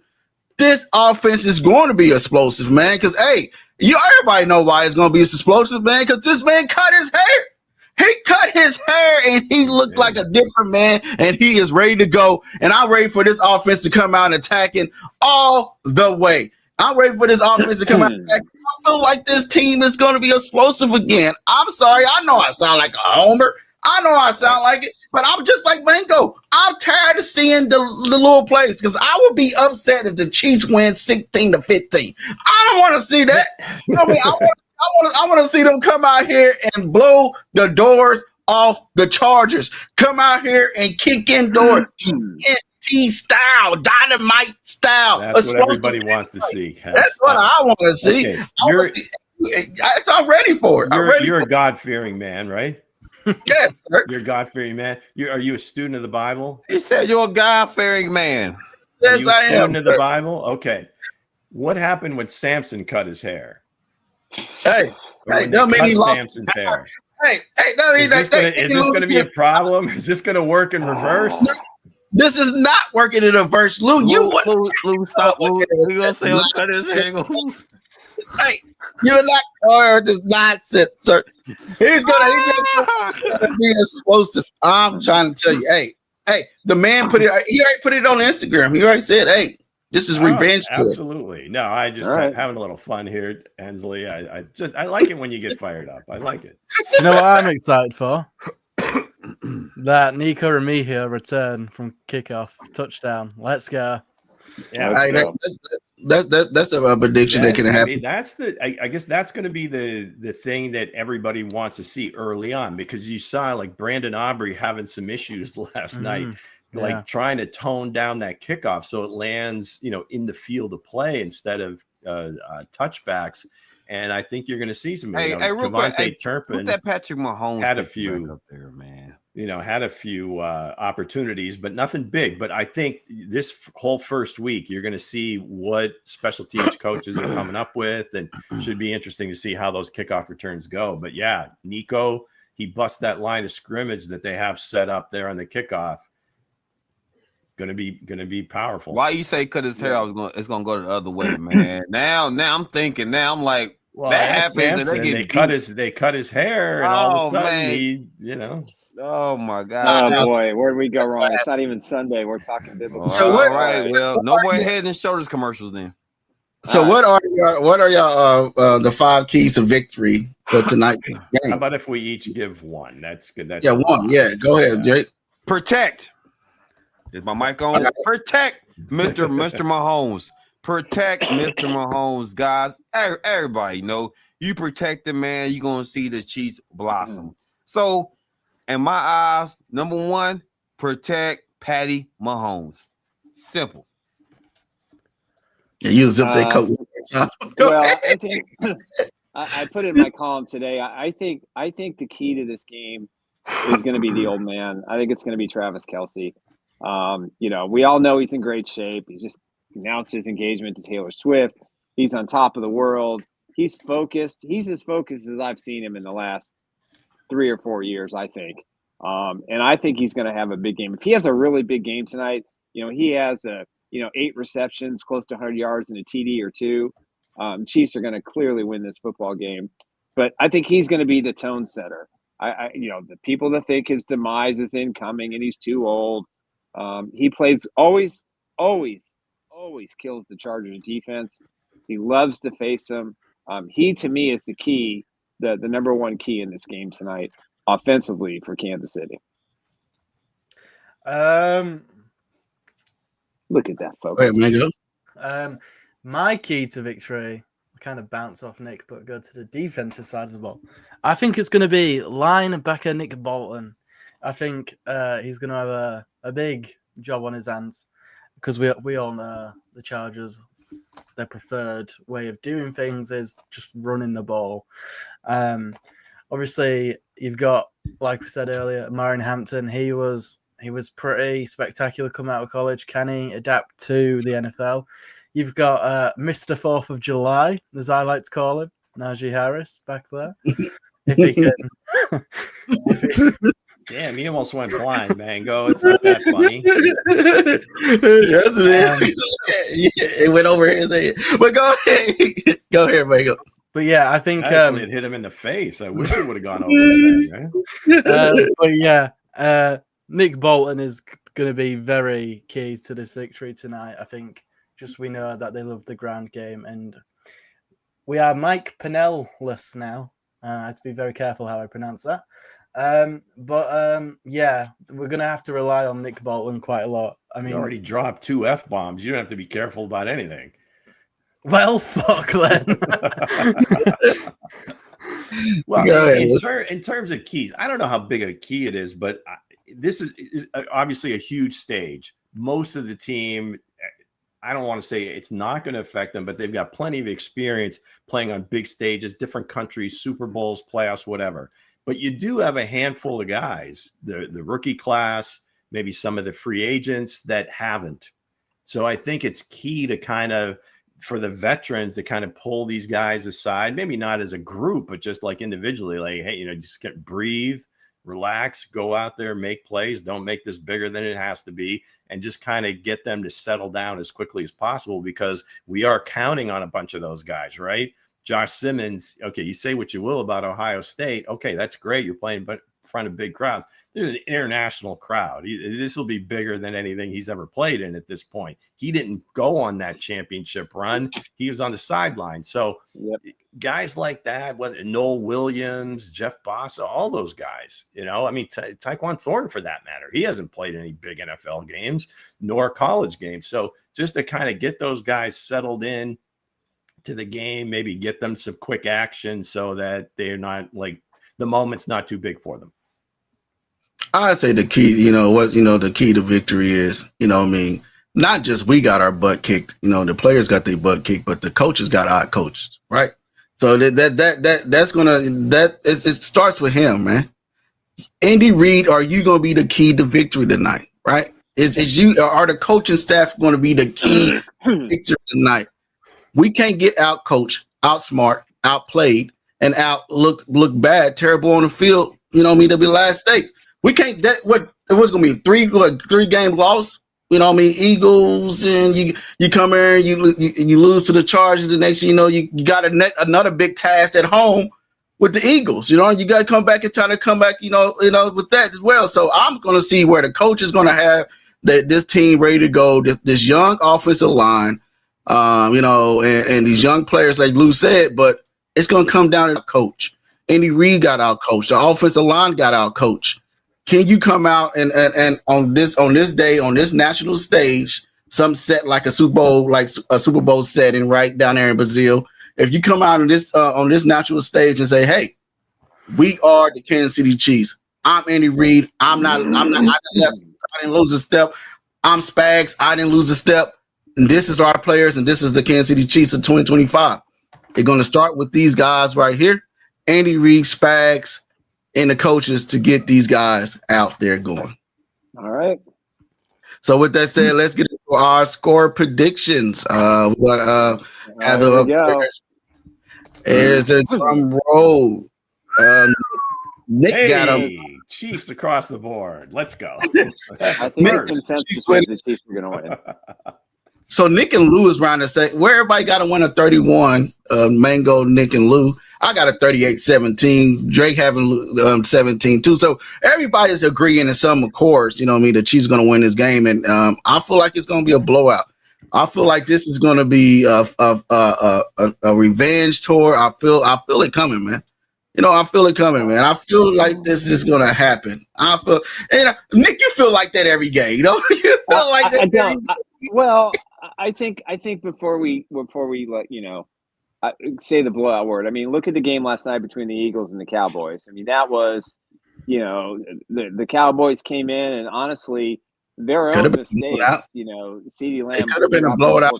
This offense is going to be explosive, man, because, hey, everybody know why it's going to be explosive, man, because this man cut his hair. He cut his hair and he looked like a different man, and he is ready to go. And I'm ready for this offense to come out attacking all the way. I'm ready for this offense to come out attacking. I feel like this team is going to be explosive again. I'm sorry. I know I sound like a homer. I know I sound like it, but I'm just like Mango. I'm tired of seeing the little plays, because I would be upset if the Chiefs win 16-15. I don't want to see that. You know what I mean? I want to see them come out here and blow the doors off the Chargers. Come out here and kick in doors. TNT style, dynamite style. That's what everybody wants to see. That's what I want to see. Okay. I'm ready for it. You're a God-fearing man, right? Yes, sir. You're a God-fearing man. Are you a student of the Bible? You said you're a God-fearing man. Yes, I am. Student of the Bible? Okay. What happened when Samson cut his hair? Hey, don't make me lost. Samson's hair. no, Is this going to be a problem? Is this going to work in reverse? This is not working in reverse, Lou. Lou, stop. Lou, we gonna say he'll cut his hair. Hey, you're not or just nonsense, sir. He's gonna be explosive. I'm trying to tell you, hey, the man put it. He already put it on Instagram. He already said, "Hey, this is revenge." Absolutely. No, I just having a little fun here, Hensley. I like it when you get fired up. I like it. You know what I'm excited for? That Nico Remigio return from kickoff touchdown. Let's go. Yeah, that's a prediction that can happen. I guess that's going to be the thing that everybody wants to see early on, because you saw like Brandon Aubrey having some issues last night, like trying to tone down that kickoff so it lands, in the field of play instead of touchbacks. And I think you're going to see some. KaVontae Turpin, that Patrick Mahomes had a few up there, man. Had a few opportunities, but nothing big. But I think this whole first week, you're going to see what special teams coaches are coming up with, and should be interesting to see how those kickoff returns go. But yeah, Nico, he busts that line of scrimmage that they have set up there on the kickoff. It's going to be powerful. Why you say cut his hair? It's going to go the other way, man. Now I'm thinking. Now I'm like. Well, that happened. They cut his hair, and all of a sudden he. Oh my God! Oh boy, where did we go wrong? It's not even Sunday. We're talking biblical. So all right, well, no more Head and Shoulders commercials then. So what are y'all the 5 keys to victory for tonight's game? How about if we each give one? That's good. That's one. Yeah, go ahead, Jake. Protect. Is my mic on? Protect Mr. Mahomes. Protect Mr. Mahomes, guys. Everybody, you protect the man, you're gonna see the Chiefs blossom. So, in my eyes, number one, protect Patty Mahomes. Simple. Yeah, you zip that coat. Well, I think I put it in my column today. I think the key to this game is going to be the old man. I think it's going to be Travis Kelce. We all know he's in great shape. He's just announced his engagement to Taylor Swift. He's on top of the world. He's focused. He's as focused as I've seen him in the last 3 or 4 years, I think. And I think he's going to have a big game. If he has a really big game tonight, he has 8 receptions, close to 100 yards, and a TD or 2. Chiefs are going to clearly win this football game. But I think he's going to be the tone setter. The people that think his demise is incoming and he's too old. He plays always kills the Chargers defense. He loves to face them. He, to me, is the key, the number one key in this game tonight, offensively for Kansas City. Look at that, folks. Wait, man, my key to victory, I kind of bounce off Nick, but go to the defensive side of the ball. I think it's going to be linebacker Nick Bolton. I think he's going to have a big job on his hands, because we all know the Chargers, their preferred way of doing things is just running the ball. Obviously, you've got, like we said earlier, Marvin Hampton. He was pretty spectacular coming out of college. Can he adapt to the NFL? You've got Mr. 4th of July, as I like to call him, Najee Harris, back there. If he can. Damn, he almost went blind, Mango. It's not that funny. It went over his head. But go ahead. Go ahead, Mango. But yeah, I think actually it hit him in the face. I wish it would have gone over his head, right? But yeah, Nick Bolton is going to be very key to this victory tonight. I think just we know that they love the ground game, and we are Mike Pennell-less now. I have to be very careful how I pronounce that. Yeah, we're going to have to rely on Nick Bolton quite a lot. I mean, you already dropped 2 F-bombs. You don't have to be careful about anything. Well, fuck then. Well, in terms of keys, I don't know how big of a key it is, but this is obviously a huge stage. Most of the team, I don't want to say it's not going to affect them, but they've got plenty of experience playing on big stages, different countries, Super Bowls, playoffs, whatever. But you do have a handful of guys, the rookie class, maybe some of the free agents that haven't. So I think it's key to kind of for the veterans to kind of pull these guys aside, maybe not as a group, but just like individually, like, hey, just breathe, relax, go out there, make plays, don't make this bigger than it has to be, and just kind of get them to settle down as quickly as possible, because we are counting on a bunch of those guys, right? Josh Simmons, okay, you say what you will about Ohio State. Okay, that's great. You're playing in front of big crowds. There's an international crowd. This will be bigger than anything he's ever played in at this point. He didn't go on that championship run. He was on the sideline. So guys like that, whether Noel Williams, Jeff Bossa, all those guys, Tyquan Thornton for that matter, he hasn't played any big NFL games nor college games. So just to kind of get those guys settled in to the game, maybe get them some quick action so that they're not like the moment's not too big for them. I'd say the key, the key to victory is, not just we got our butt kicked, the players got their butt kicked, but the coaches got out coached, right? So it starts with him, man. Andy Reid, are you going to be the key to victory tonight, right? Are the coaching staff going to be the key to victory tonight? We can't get out coached, outsmart, outplayed, and look bad, terrible on the field. That'll be the last stake. We can't. It was going to be three game loss. Eagles, and you come here and you lose to the Chargers. The next thing you know, you got another big task at home with the Eagles. You got to come back and try to come back. With that as well. So I'm going to see where the coach is going to have this team ready to go. This young offensive line, and these young players, like Lou said, but it's going to come down to the coach. Andy Reid got out coached. The offensive line got out coached. Can you come out and on this day, on this national stage, some set like a Super Bowl setting right down there in Brazil? If you come out on this national stage and say, "Hey, we are the Kansas City Chiefs. I'm Andy Reid. I didn't lose a step. I'm Spags. I didn't lose a step. And this is our players, and this is the Kansas City Chiefs of 2025. They're going to start with these guys right here, Andy Reid, Spags, and the coaches to get these guys out there going." All right. So with that said, let's get into our score predictions. There's a drum roll. Nick got them. Chiefs across the board. Let's go. I think the consensus is the Chiefs are going to win. So Nick and Lou is around to say where everybody got to win a 31. Mango, Nick, and Lou. I got a 38-17. Drake having 17 too. So everybody's agreeing in some accords. The Chiefs are going to win this game, and I feel like it's going to be a blowout. I feel like this is going to be a revenge tour. I feel it coming, man. I feel it coming, man. I feel like this is going to happen. Nick, you feel like that every game. You feel like that. I think before we let say the blowout word. I mean, look at the game last night between the Eagles and the Cowboys. I mean, that was, the Cowboys came in and honestly, their own mistakes. CeeDee Lamb could have been a blowout.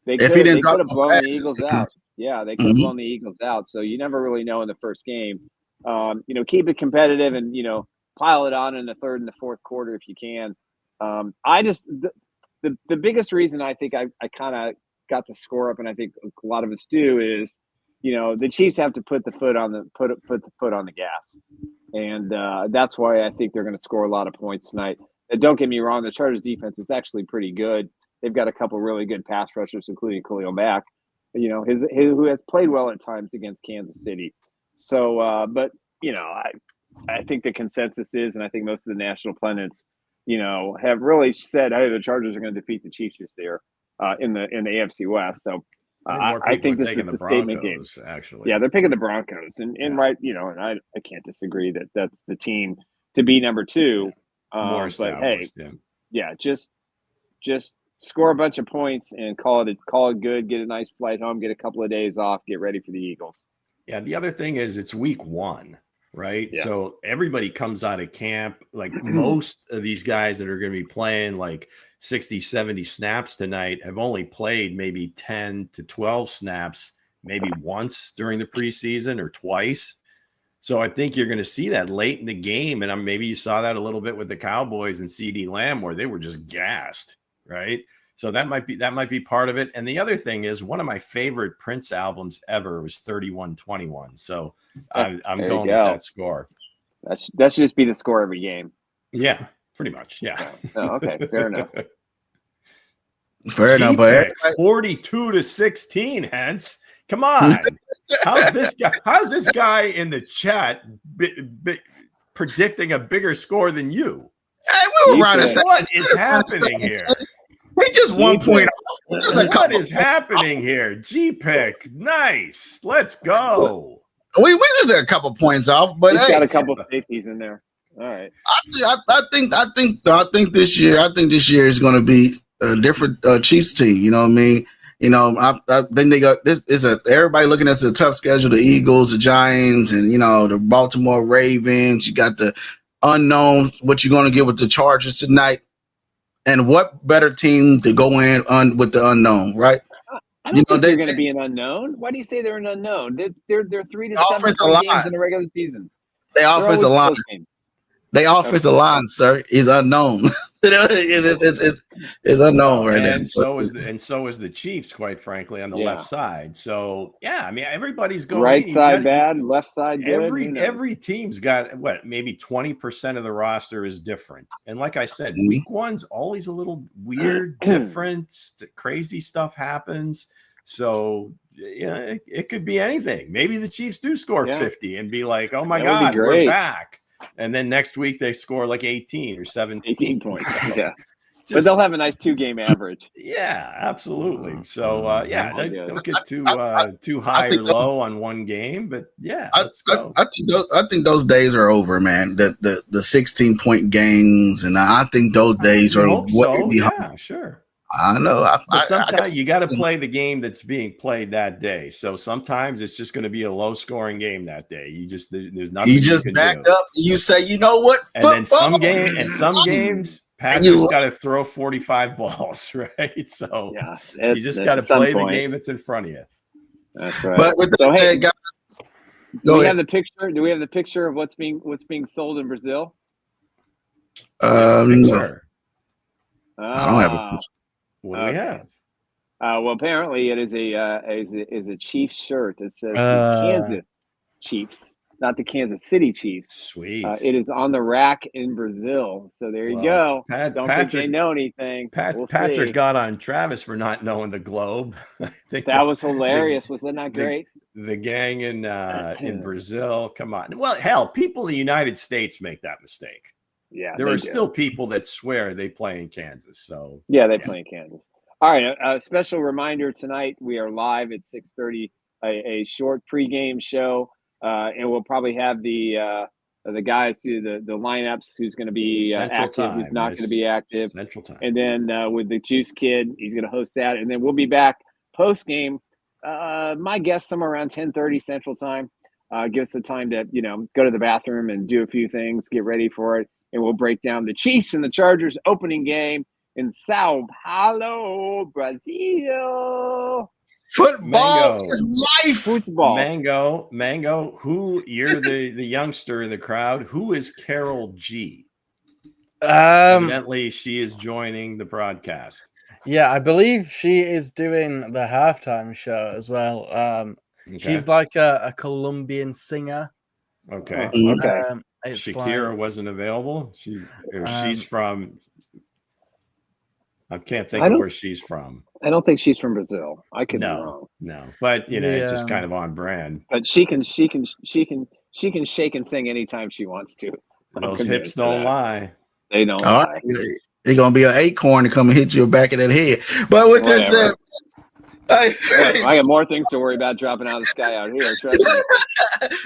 They could have blown the Eagles out. Yeah, they could have blown the Eagles out. So you never really know in the first game. Keep it competitive and pile it on in the third and the fourth quarter if you can. The biggest reason I think I kind of got the score up, and I think a lot of us do, is the Chiefs have to put the foot on the gas, and that's why I think they're going to score a lot of points tonight. And don't get me wrong, the Chargers defense is actually pretty good. They've got a couple really good pass rushers, including Khalil Mack, who has played well at times against Kansas City. So, but I think the consensus is, and I think most of the national pundits, have really said, hey, the Chargers are going to defeat the Chiefs this year in the AFC West. So I think this is a statement game. Actually, yeah, they're picking the Broncos, and right, and I can't disagree that that's the team to be number two. But hey, just score a bunch of points and call it good. Get a nice flight home. Get a couple of days off. Get ready for the Eagles. Yeah, the other thing is it's week 1. Right. Yeah. So everybody comes out of camp, like most of these guys that are going to be playing like 60, 70 snaps tonight have only played maybe 10 to 12 snaps, maybe once during the preseason or twice. So I think you're going to see that late in the game. And maybe you saw that a little bit with the Cowboys and CeeDee Lamb, where they were just gassed. Right. So that might be part of it. And the other thing is, one of my favorite Prince albums ever was 31-21. So I'm going with that score. That should just be the score every game. Yeah, pretty much. Yeah. Oh, okay, fair enough. Fair enough, but 42-16. Hence, come on. How's this guy in the chat predicting a bigger score than you? Hey, we were around the same. What is happening here? We just 1 point off. Just a What couple. is happening here? G-pick, nice. Let's go. We just a couple points off, but He's hey, got a couple of safeties in there. All right. I think this year is going to be a different Chiefs team. You know what I mean? You know, I think they got this is everybody looking at the tough schedule: the Eagles, the Giants, and the Baltimore Ravens. You got the unknown. What you're going to get with the Chargers tonight? And what better team to go in with the unknown, right? I don't think they're going to be an unknown. Why do you say they're an unknown? They're 3 to 7 games in the regular season. They offensive line. They offensive line, sir, is unknown. it's unknown right now. And so is the Chiefs, quite frankly, on the left side. So I mean, everybody's going right side bad, left side good. Every team's got maybe 20% of the roster is different. And like I said, week one's always a little weird, different, crazy stuff happens. So it could be anything. Maybe the Chiefs do score 50 and be like, oh my God, we're back. And then next week they score like 18 or 17. 18 points. Yeah. But they'll have a nice 2-game average. Yeah, absolutely. So don't get too high or low on one game, but let's go. I think those days are over, man. The 16-point games, and I think those days are sure. I know. Sometimes you got to play the game that's being played that day. So sometimes it's just going to be a low-scoring game that day. There's nothing. You just back up. And you say, you know what? And then some games, Patrick's got to throw 45 balls, right? So you just got to play the game that's in front of you. That's right. But with that said, guys, do we have the picture? Do we have the picture of what's being sold in Brazil? No. I don't have a picture. What do we have? Well, apparently it is a Chiefs shirt. It says the Kansas Chiefs, not the Kansas City Chiefs. Sweet. It is on the rack in Brazil. So there you go. Don't think they know anything. Patrick got on Travis for not knowing the globe. I think that was hilarious. Was that not great? The gang in Brazil. Come on. Well, hell, people in the United States make that mistake. Yeah, there are still people that swear they play in Kansas. So they play in Kansas. All right, a special reminder tonight: we are live at 6:30, a short pregame show, and we'll probably have the guys do the lineups. Who's going to be active? Who's not going to be active? Central Time. And then with the Juice Kid, he's going to host that, and then we'll be back post game. My guess somewhere around 10:30 Central Time. Give us the time to go to the bathroom and do a few things, get ready for it. And we'll break down the Chiefs and the Chargers opening game in Sao Paulo, Brazil. Football is life. Football. Mango. Who you're the youngster in the crowd? Who is Carol G? Evidently, she is joining the broadcast. Yeah, I believe she is doing the halftime show as well. She's like a Colombian singer. Okay. Shakira wasn't available. She's from. I can't think of where she's from. I don't think she's from Brazil. I could be wrong. No, but it's just kind of on brand. But she can shake and sing anytime she wants to. Those hips don't lie. They don't. Lie. They're gonna be an acorn to come and hit you back of that head. But with that said. I got more things to worry about dropping out of the sky out here. Trust me.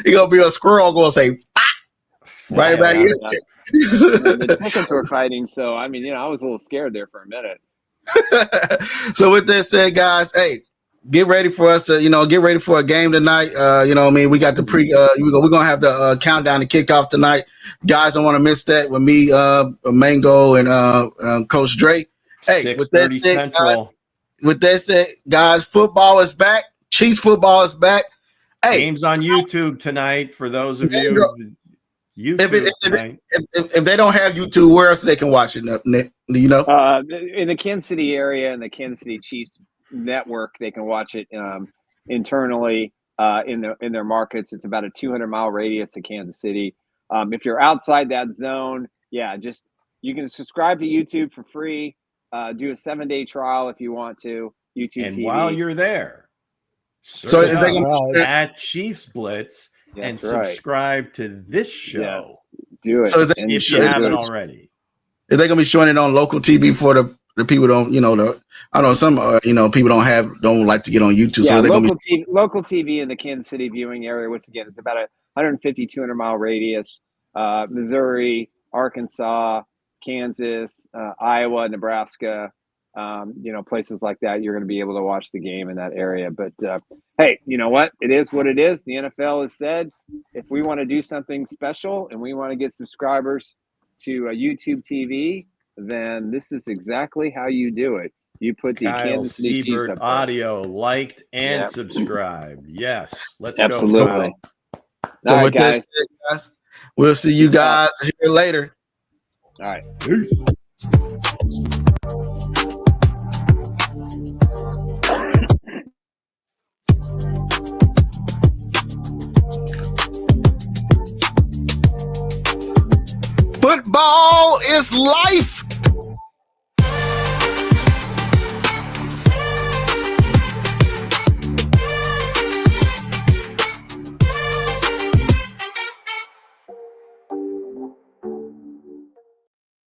You're gonna be a squirrel going to say, right here. The chickens were fighting, so I mean, I was a little scared there for a minute. So with that said, guys, hey, get ready for us to, get ready for a game tonight. We got the we're gonna have the countdown to kickoff tonight. Guys, don't want to miss that with me, Mango, and Coach Drake. Hey, with that said, Central. With that said, guys, football is back. Chiefs football is back. Hey, games on YouTube tonight for those of you. YouTube, right? If they don't have YouTube, where else they can watch it, Nick? Do you know? In the Kansas City area and the Kansas City Chiefs network, they can watch it internally in their markets. It's about a 200-mile radius of Kansas City. If you're outside that zone, just you can subscribe to YouTube for free. Do a 7-day trial if you want to. YouTube and TV. while you're there, so is they gonna at Chiefs Blitz and right. subscribe to this show. Yes, do it. So is if you haven't already. Is they gonna be showing it on local TV for the people don't I know some people don't like to get on YouTube. Yeah, so local TV in the Kansas City viewing area, which again is about a 150-200-mile radius. Missouri, Arkansas, Kansas, Iowa, Nebraska, places like that. You're going to be able to watch the game in that area. But hey, you know what? It is what it is. The NFL has said if we want to do something special and we want to get subscribers to YouTube TV, then this is exactly how you do it. You put the Kyle Kansas City Chiefs Siebert up there. audio liked and subscribed. Yes, let's Absolutely. go. So All right, with that said, guys, we'll see you guys here later. All right. Peace. Football is life.